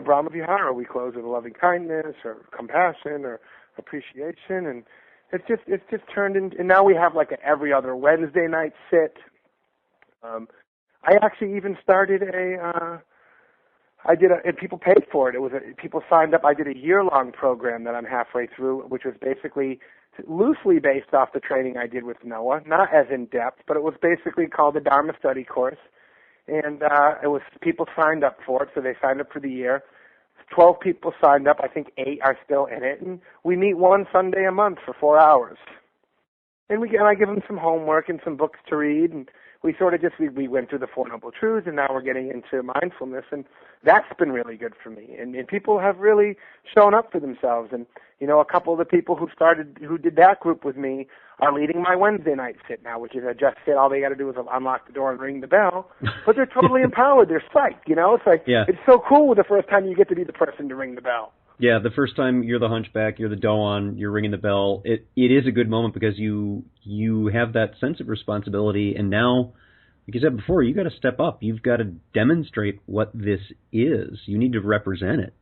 Speaker 2: Brahma Vihara. We close with a loving kindness or compassion or appreciation, and it's just turned into, and now we have like a every other Wednesday night sit. I actually even started and people paid for it. People signed up. I did a year-long program that I'm halfway through, which was basically loosely based off the training I did with Noah, not as in-depth, but it was basically called the Dharma Study Course. And people signed up for it, so they signed up for the year. 12 people signed up. I think 8 are still in it. And we meet one Sunday a month for 4 hours. And I give them some homework and some books to read, and we sort of we went through the Four Noble Truths, and now we're getting into mindfulness, and that's been really good for me. And people have really shown up for themselves. And, a couple of the people who did that group with me are leading my Wednesday night sit now, which is a just sit. All they got to do is unlock the door and ring the bell. But they're totally empowered. They're psyched, It's like, It's so cool the first time you get to be the person to ring the bell.
Speaker 1: Yeah, the first time you're the hunchback, you're the doan, you're ringing the bell, it is a good moment, because you have that sense of responsibility, and now, like you said before, you got to step up. You've got to demonstrate what this is. You need to represent it,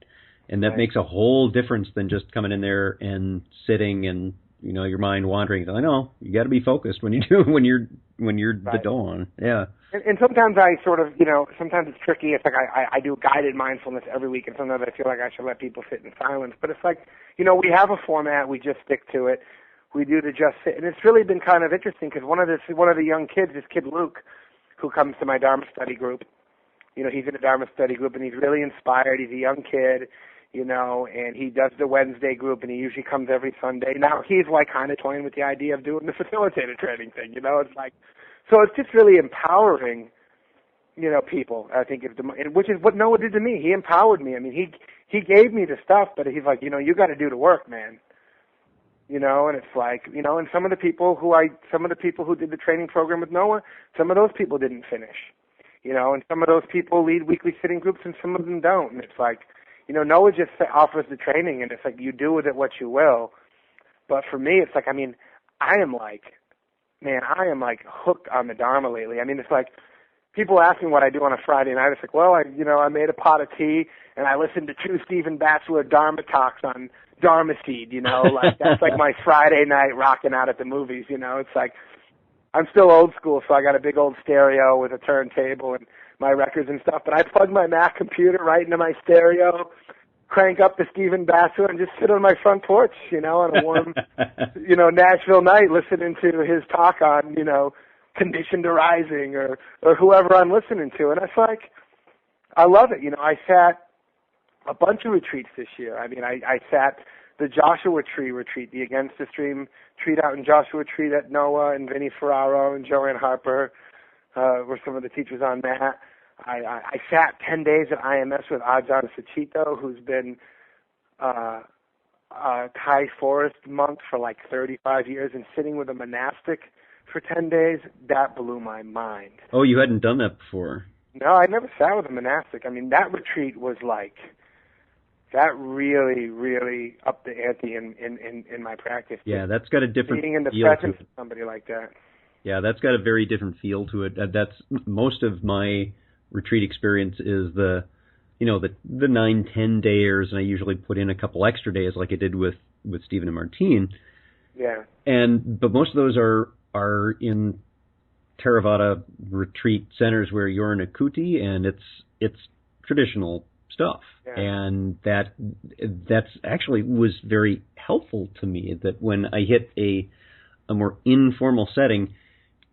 Speaker 1: and that makes a whole difference than just coming in there and sitting and your mind wandering. I know you got to be focused when you're the doan. Yeah.
Speaker 2: And sometimes I sort of, sometimes it's tricky. It's like I do guided mindfulness every week, and sometimes I feel like I should let people sit in silence. But it's like, we have a format. We just stick to it. We do the just sit. And it's really been kind of interesting, because one of the young kids, this kid Luke, who comes to my Dharma study group, he's in a Dharma study group, and he's really inspired. He's a young kid, and he does the Wednesday group, and he usually comes every Sunday. Now, he's like kind of toying with the idea of doing the facilitator training thing, It's like, so it's just really empowering, people, I think, which is what Noah did to me. He empowered me. I mean, he gave me the stuff, but he's like, you got to do the work, man. And it's like, and some of the people who did the training program with Noah, some of those people didn't finish, and some of those people lead weekly sitting groups, and some of them don't. And it's like, Noah just offers the training, and it's like, you do with it what you will. But for me, it's like, I am like hooked on the Dharma lately. I mean, it's like, people ask me what I do on a Friday night. It's like, well, I made a pot of tea, and I listened to 2 Stephen Batchelor Dharma talks on Dharma Seed, like, that's like my Friday night rocking out at the movies, It's like, I'm still old school, so I got a big old stereo with a turntable and my records and stuff, but I plug my Mac computer right into my stereo, crank up the Stephen Batchelor, and just sit on my front porch, on a warm, Nashville night, listening to his talk on, conditioned arising or whoever I'm listening to. And it's like, I love it. I sat a bunch of retreats this year. I mean, I sat the Joshua Tree retreat, the Against the Stream retreat out in Joshua Tree that Noah and Vinnie Ferraro and Joanne Harper were some of the teachers on that. I sat 10 days at IMS with Ajahn Suchito, who's been a Thai forest monk for like 35 years, and sitting with a monastic for 10 days, that blew my mind.
Speaker 1: Oh, you hadn't done that before?
Speaker 2: No, I never sat with a monastic. I mean, that retreat was like, that really, really upped the ante in my practice.
Speaker 1: Yeah, that's got a different
Speaker 2: being in the
Speaker 1: feel
Speaker 2: presence
Speaker 1: to it.
Speaker 2: of somebody like that.
Speaker 1: Yeah, that's got a very different feel to it. That's most of my retreat experience is the 9-10 dayers, and I usually put in a couple extra days like I did with Stephen and Martine.
Speaker 2: Yeah.
Speaker 1: But most of those are in Theravada retreat centers where you're in a kuti, and it's traditional stuff. Yeah. And that's actually was very helpful to me, that when I hit a more informal setting,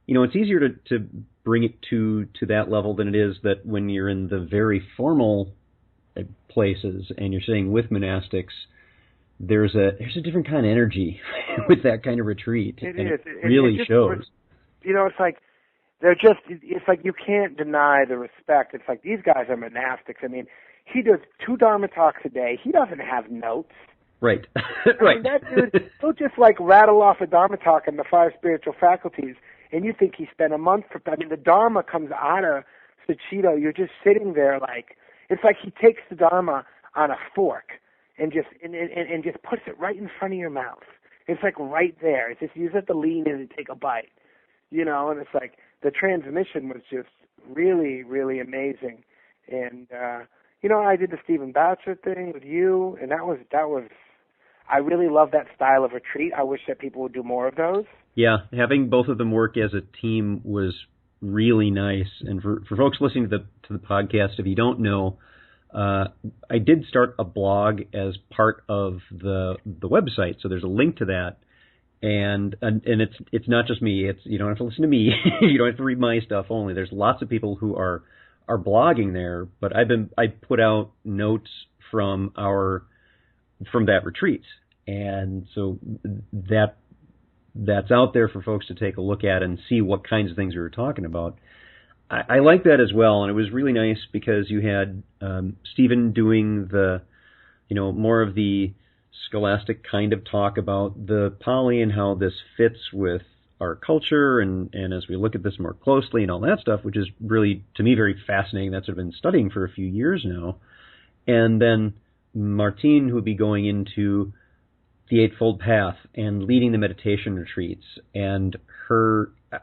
Speaker 1: it's easier to bring it to that level than it is that when you're in the very formal places and you're staying with monastics, there's a different kind of energy with that kind of retreat.
Speaker 2: It
Speaker 1: and
Speaker 2: is.
Speaker 1: It really shows.
Speaker 2: It's like it's like you can't deny the respect. It's like these guys are monastics. I mean, he does 2 Dharma talks a day. He doesn't have notes.
Speaker 1: Right.
Speaker 2: Right. I mean, that dude, he'll just like rattle off a Dharma talk on the 5 spiritual faculties, and you think he spent a month the Dharma comes out of Suchito. You're just sitting there like, it's like he takes the Dharma on a fork and just puts it right in front of your mouth. It's like right there. It's just, you just have to lean in and take a bite, and it's like the transmission was just really, really amazing. And, I did the Stephen Batcher thing with you, and that was, I really love that style of retreat. I wish that people would do more of those.
Speaker 1: Yeah, having both of them work as a team was really nice. And for folks listening to the podcast, if you don't know, I did start a blog as part of the website, so there's a link to that. And it's not just me. It's, you don't have to listen to me. You don't have to read my stuff only. There's lots of people who are blogging there, but I put out notes from that retreat, and so that's out there for folks to take a look at and see what kinds of things we were talking about. I like that as well, and it was really nice because you had Stephen doing the, more of the scholastic kind of talk about the Pali and how this fits with our culture, and as we look at this more closely and all that stuff, which is really, to me, very fascinating. That's what I've been studying for a few years now. And then Martine, who would be going into the Eightfold Path and leading the meditation retreats. And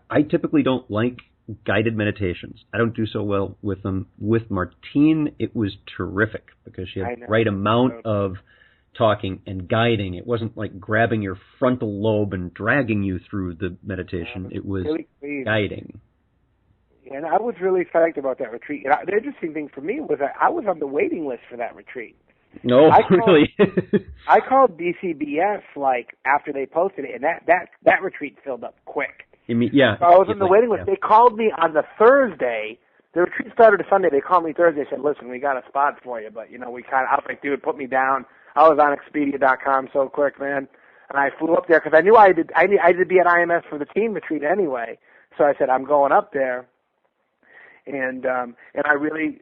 Speaker 1: I typically don't like guided meditations. I don't do so well with them. With Martine, it was terrific because she had the right amount of talking and guiding. It wasn't like grabbing your frontal lobe and dragging you through the meditation. It was really guiding.
Speaker 2: And I was really psyched about that retreat. And the interesting thing for me was that I was on the waiting list for that retreat.
Speaker 1: No, really?
Speaker 2: I called BCBS like after they posted it, and that retreat filled up quick.
Speaker 1: Yeah.
Speaker 2: So I was on the waiting list. Yeah. They called me on the Thursday. The retreat started a Sunday. They called me Thursday and said, listen, we got a spot for you, but, I was like, dude, put me down. I was on Expedia.com so quick, man. And I flew up there because I knew I did to be at IMS for the team retreat anyway. So I said, I'm going up there. And I really,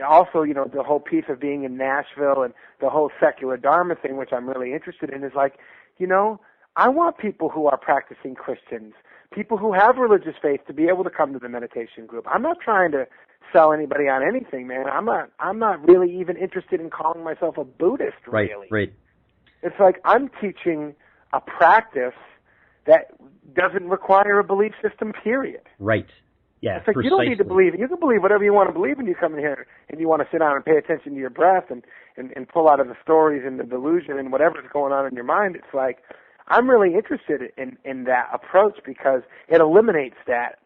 Speaker 2: also, the whole piece of being in Nashville and the whole secular Dharma thing, which I'm really interested in, is like, I want people who are practicing Christians, people who have religious faith, to be able to come to the meditation group. I'm not trying to sell anybody on anything, man. I'm not really even interested in calling myself a Buddhist, really.
Speaker 1: Right.
Speaker 2: It's like I'm teaching a practice that doesn't require a belief system, period.
Speaker 1: Right. Yeah,
Speaker 2: it's like precisely. You don't need to believe it. You can believe whatever you want to believe when you come in here and you want to sit down and pay attention to your breath and pull out of the stories and the delusion and whatever's going on in your mind. It's like, I'm really interested in that approach because it eliminates that.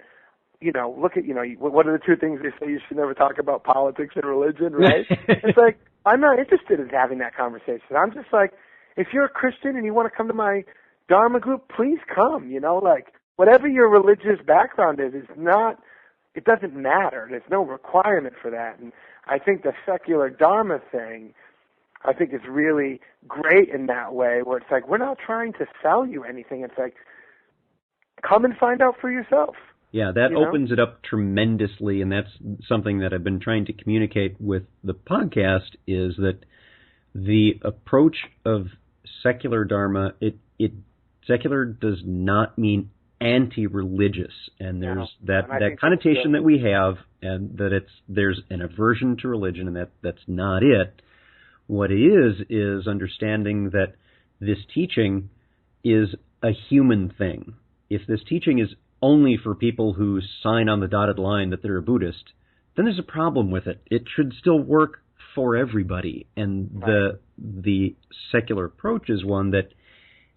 Speaker 2: Look at, what are the 2 things they say you should never talk about? Politics and religion, right? It's like, I'm not interested in having that conversation. I'm just like, if you're a Christian and you want to come to my Dharma group, please come, like, whatever your religious background is, it doesn't matter. There's no requirement for that. And I think the secular Dharma thing, I think is really great in that way, where it's like, we're not trying to sell you anything. It's like, come and find out for yourself.
Speaker 1: Yeah, that opens it up tremendously, and that's something that I've been trying to communicate with the podcast, is that the approach of secular Dharma, secular does not mean anti-religious, and there's that connotation that we have, and that there's an aversion to religion, and that's not it. What it is understanding that this teaching is a human thing. If this teaching is only for people who sign on the dotted line that they're a Buddhist, then there's a problem with it. It should still work for everybody, and the secular approach is one that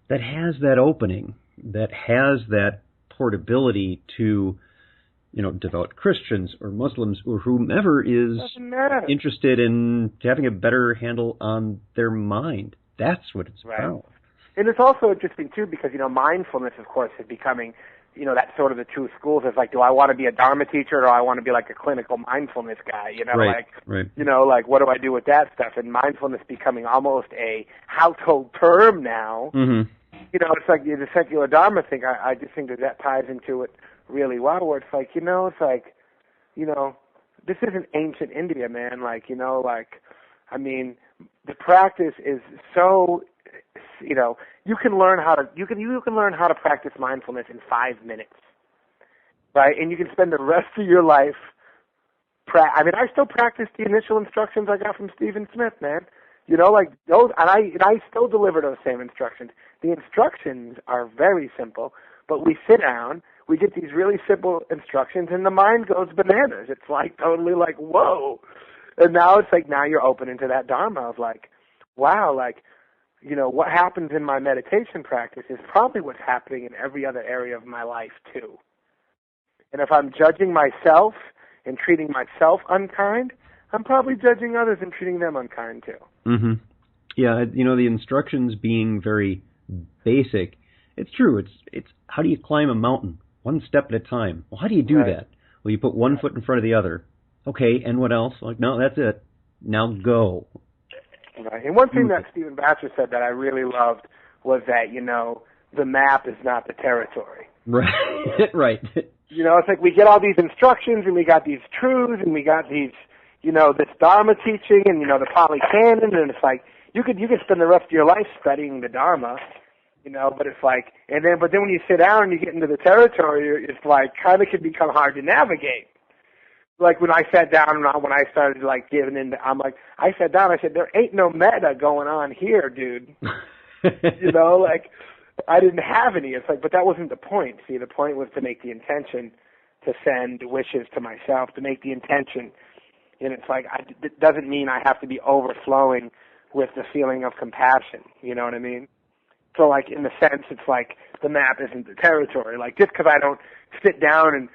Speaker 1: has that opening, that has that portability to, devout Christians or Muslims or whomever is interested in having a better handle on their mind. That's what it's about.
Speaker 2: And it's also interesting, too, because, mindfulness, of course, is becoming that's sort of the two schools. It's like, do I want to be a Dharma teacher or do I want to be like a clinical mindfulness guy?
Speaker 1: Right.
Speaker 2: Like what do I do with that stuff? And mindfulness becoming almost a household term now.
Speaker 1: Mm-hmm.
Speaker 2: It's like the secular Dharma thing. I just think that ties into it really well, where it's like, this isn't ancient India, man. The practice is so, you can learn how to practice mindfulness in 5 minutes, right? And you can spend the rest of your life. I still practice the initial instructions I got from Stephen Smith, man. Those, and I still deliver those same instructions. The instructions are very simple, but we sit down, we get these really simple instructions, and the mind goes bananas. It's like totally like, whoa. And now it's like, now you're open into that Dharma of like, wow, what happens in my meditation practice is probably what's happening in every other area of my life too. And if I'm judging myself and treating myself unkind, I'm probably judging others and treating them unkind too.
Speaker 1: Mm-hmm. Yeah, the instructions being very basic, it's true. It's how do you climb a mountain? One step at a time. Well, how do you do that? Well, you put one foot in front of the other. Okay, and what else? Like, no, that's it. Now go.
Speaker 2: Right. And one thing that Stephen Batcher said that I really loved was that, the map is not the territory.
Speaker 1: Right. Right.
Speaker 2: It's like we get all these instructions and we got these truths and we got these, this Dharma teaching and, the Pali Canon, and it's like you could spend the rest of your life studying the Dharma, but it's like, but then when you sit down and you get into the territory, it's like kind of can become hard to navigate. Like when I sat down and when I started like giving in, I sat down, I said, there ain't no meta going on here, dude. I didn't have any. It's like, but that wasn't the point. See, the point was to make the intention to send wishes to myself, to make the intention. And it's like, it doesn't mean I have to be overflowing with the feeling of compassion. You know what I mean? So like in the sense, it's like the map isn't the territory. Like just because I don't sit down and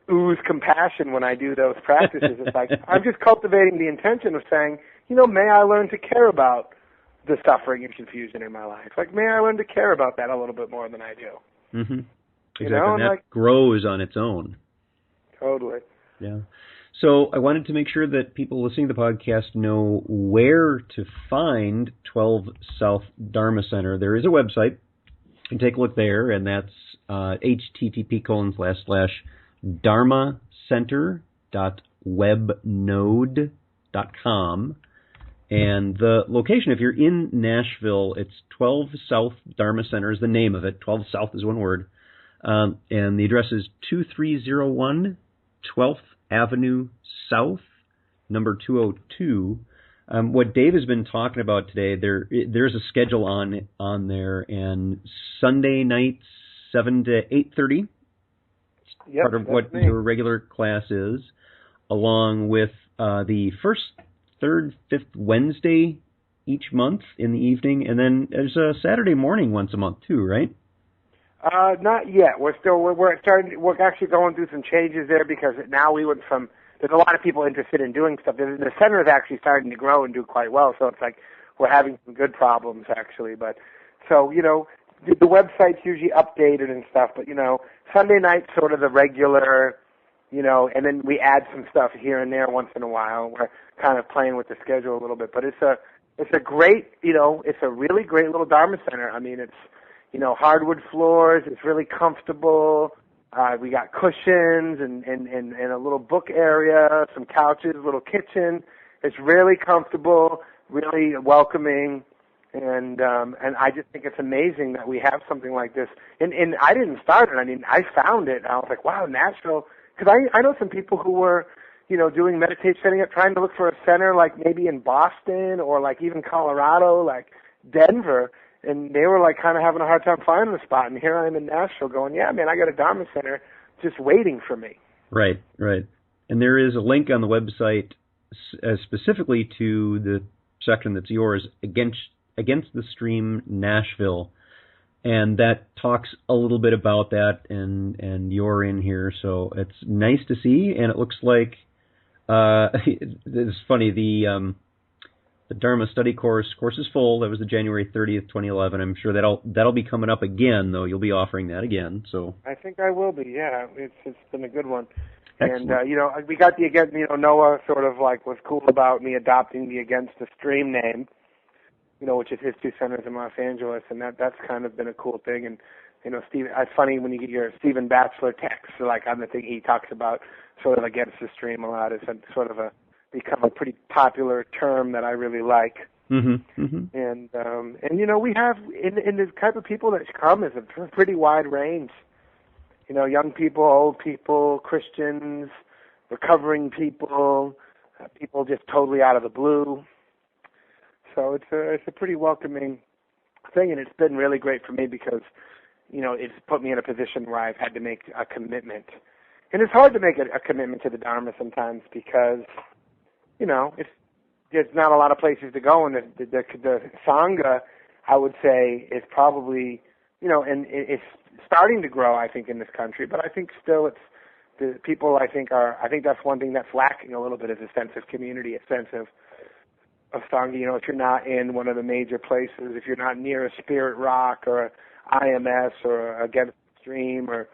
Speaker 2: ooze compassion when I do those practices, it's like I'm just cultivating the intention of saying, may I learn to care about the suffering and confusion in my life. Like, may I learn to care about that a little bit more than I do.
Speaker 1: Mm-hmm. Exactly. And that grows on its own.
Speaker 2: Totally.
Speaker 1: Yeah. So I wanted to make sure that people listening to the podcast know where to find 12 South Dharma Center. There is a website. You can take a look there, and that's http://dharmacenter.webnode.com. And the location, if you're in Nashville, it's 12 South Dharma Center is the name of it. 12 South is one word. And the address is 2301 12th Avenue South, number 202. What Dave has been talking about today, there's a schedule on there, and Sunday nights, 7 to 8:30.
Speaker 2: Yep,
Speaker 1: part of what your regular class is, along with the first, third, fifth Wednesday each month in the evening, and then there's a Saturday morning once a month too, right?
Speaker 2: Not yet. We're actually going through some changes there because now we went from, there's a lot of people interested in doing stuff. The center is actually starting to grow and do quite well, so it's like we're having some good problems actually. But so, the website's usually updated and stuff, but Sunday night's sort of the regular, and then we add some stuff here and there once in a while. We're kind of playing with the schedule a little bit, but it's a great, it's a really great little Dharma center. I mean, it's, hardwood floors. It's really comfortable. We got cushions and a little book area, some couches, a little kitchen. It's really comfortable, really welcoming, and I just think it's amazing that we have something like this. And I didn't start it. I mean, I found it. I was like, wow, Nashville. Because I know some people who were, doing meditation, setting up, trying to look for a center like maybe in Boston or like even Colorado, like Denver, and they were like kind of having a hard time finding a spot. And here I am in Nashville going, yeah, man, I got a Dharma center just waiting for me. Right,
Speaker 1: right. And there is a link on the website specifically to the section that's yours, Against the Stream Nashville. And that talks a little bit about that, and you're in here, so it's nice to see. And it looks like it's funny. the Dharma study course is full. That was the January 30th, 2011. I'm sure that'll be coming up again, though. You'll be offering that again. So
Speaker 2: I think I will be. Yeah, it's been a good one.
Speaker 1: excellent.
Speaker 2: And we got the Against. Noah sort of like was cool about me adopting the Against the Stream name. Which is his two centers in Los Angeles, and that's kind of been a cool thing. And Steve, it's funny when you get your Stephen Batchelor text, like on the thing he talks about, sort of Against the Stream a lot. It's sort of become a pretty popular term that I really like.
Speaker 1: Mm-hmm. Mm-hmm.
Speaker 2: And we have in the type of people that come is a pretty wide range. Young people, old people, Christians, recovering people, people just totally out of the blue. So it's a pretty welcoming thing, and it's been really great for me because, it's put me in a position where I've had to make a commitment. And it's hard to make a commitment to the Dharma sometimes because, there's not a lot of places to go, and the Sangha, I would say, is probably, and it's starting to grow, I think, in this country, but I think still the people I think that's one thing that's lacking a little bit is a sense of community, a sense of Sangha. If you're not in one of the major places, if you're not near a Spirit Rock or a IMS or Against the Stream or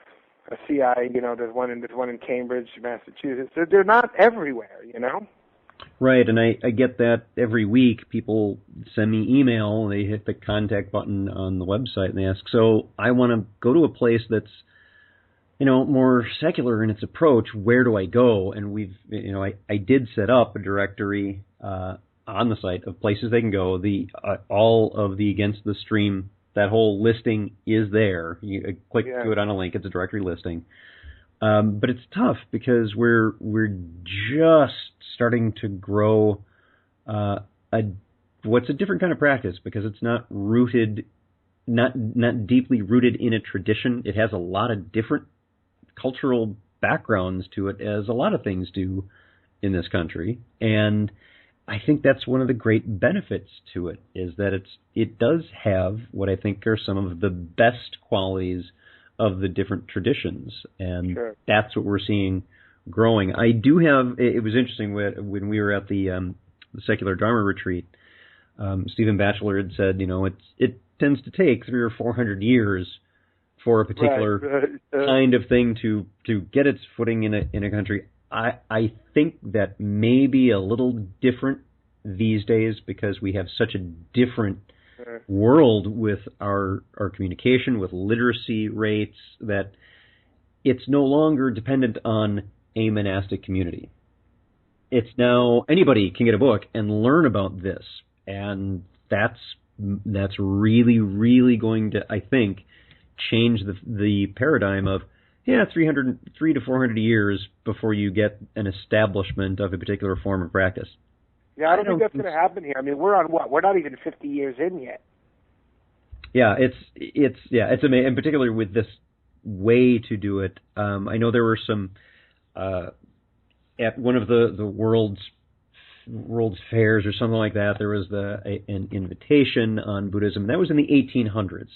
Speaker 2: a CI, there's one in Cambridge, Massachusetts. They're not everywhere,
Speaker 1: Right, and I get that every week. People send me email, they hit the contact button on the website, and they ask, so I want to go to a place that's, more secular in its approach. Where do I go? And I did set up a directory on the site of places they can go. All of the Against the Stream, that whole listing is there. You click to it on a link. It's a directory listing. But it's tough because we're just starting to grow what's a different kind of practice because it's not deeply rooted in a tradition. It has a lot of different cultural backgrounds to it, as a lot of things do in this country. And I think that's one of the great benefits to it, is that it does have what I think are some of the best qualities of the different traditions, and that's what we're seeing growing. I do have. It was interesting when we were at the Secular Dharma retreat. Stephen Batchelor had said, it tends to take 300 or 400 years for a particular kind of thing to get its footing in a country. I think that may be a little different these days because we have such a different world with our communication, with literacy rates, that it's no longer dependent on a monastic community. It's now anybody can get a book and learn about this, and that's really, really going to, I think, change the paradigm of 300 to 400 years before you get an establishment of a particular form of practice.
Speaker 2: Yeah, I don't think that's going to happen here. I mean, we're on what? We're not even 50 years in yet.
Speaker 1: Yeah, it's amazing, and particularly with this way to do it. I know there were some at one of the world's fairs or something like that. There was an invitation on Buddhism. That was in the 1800s.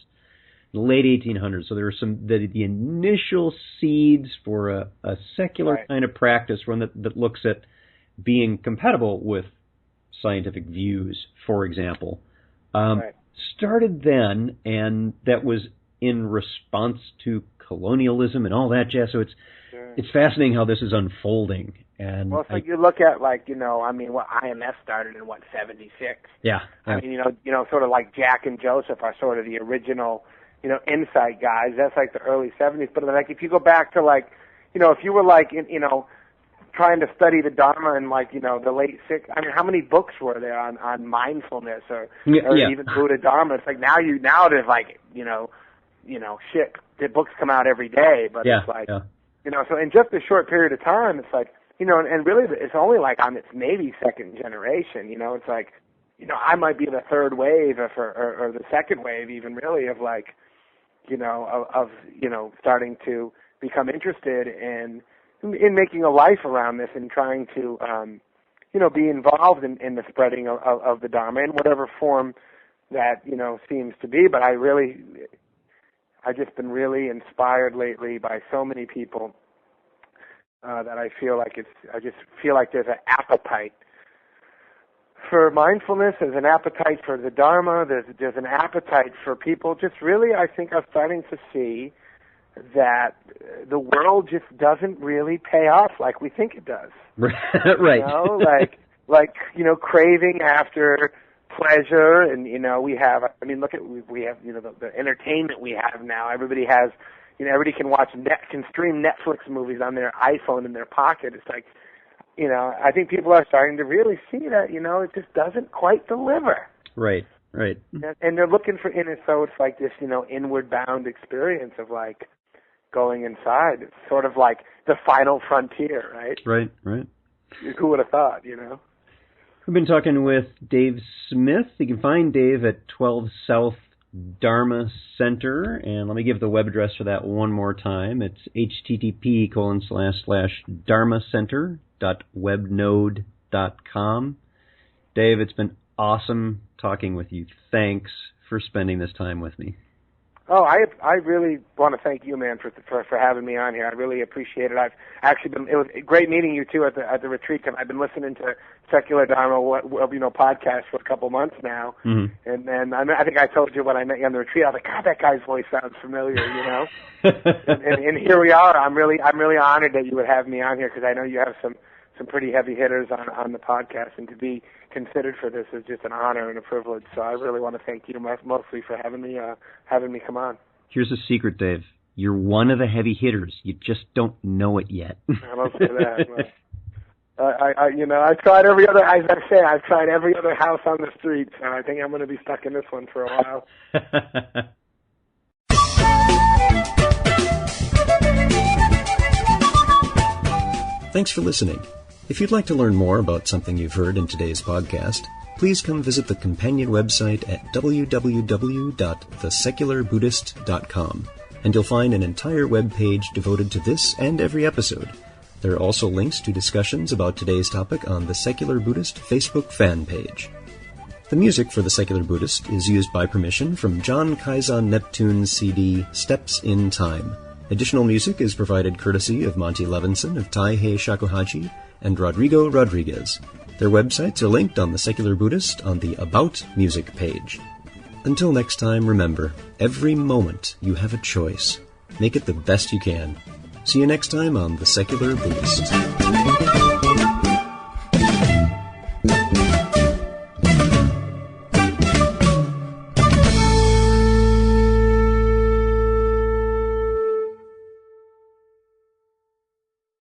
Speaker 1: The late 1800s. So there were the initial seeds for a secular kind of practice, one that looks at being compatible with scientific views, for example, started then, and that was in response to colonialism and all that jazz. So it's fascinating how this is unfolding. And
Speaker 2: you look at what IMS started in 76.
Speaker 1: Yeah.
Speaker 2: I mean, sort of like Jack and Joseph are sort of the original, insight guys. That's like the early 70s. But like if you go back to if you were trying to study the Dharma in the late 60s. I mean, how many books were there on mindfulness or even Buddha Dharma? It's like now there's the books come out every day, but it's so in just a short period of time, it's like, and really it's only on its maybe second generation. It's like, I might be the third wave or the second wave even really of starting to become interested in making a life around this and trying to, be involved in the spreading of the Dharma in whatever form that, seems to be. But I've just been really inspired lately by so many people that I just feel like there's an appetite for mindfulness, there's an appetite for the Dharma, there's an appetite for people just really, I think, are starting to see that the world just doesn't really pay off like we think it does.
Speaker 1: Right.
Speaker 2: You know, like craving after pleasure, and we have. I mean, look at we have the entertainment we have now. Everybody has, everybody can can stream Netflix movies on their iPhone in their pocket. It's like, I think people are starting to really see that it just doesn't quite deliver.
Speaker 1: Right.
Speaker 2: And they're looking for in it, so it's like this inward bound experience of like going inside. It's sort of like the final frontier, right?
Speaker 1: Right.
Speaker 2: Who would have thought,
Speaker 1: We've been talking with Dave Smith. You can find Dave at 12 South Dharma Center, and let me give the web address for that one more time. It's http://dharmacenter.webnode.com. Dave, it's been awesome talking with you. Thanks for spending this time with me.
Speaker 2: Oh, I really want to thank you, man, for having me on here. I really appreciate it. I've actually it was great meeting you too at the retreat. And I've been listening to Secular Dharma, podcast for a couple months now. Mm-hmm. And then I think I told you when I met you on the retreat, I was like, God, that guy's voice sounds familiar, and here we are. I'm really honored that you would have me on here because I know you have some pretty heavy hitters on the podcast, and to be considered for this is just an honor and a privilege. So I really want to thank you mostly for having me come on.
Speaker 1: Here's a secret, Dave. You're one of the heavy hitters. You just don't know it yet.
Speaker 2: I don't say that. I've tried every other. As I say, I've tried every other house on the street, and I think I'm going to be stuck in this one for a while.
Speaker 1: Thanks for listening. If you'd like to learn more about something you've heard in today's podcast, please come visit the companion website at www.thesecularbuddhist.com, and you'll find an entire web page devoted to this and every episode. There are also links to discussions about today's topic on the Secular Buddhist Facebook fan page. The music for the Secular Buddhist is used by permission from John Kaizan Neptune's CD Steps in Time. Additional music is provided courtesy of Monty Levinson of Taihei Shakuhachi and Rodrigo Rodriguez. Their websites are linked on the Secular Buddhist on the About Music page. Until next time, remember, every moment you have a choice. Make it the best you can. See you next time on the Secular Buddhist.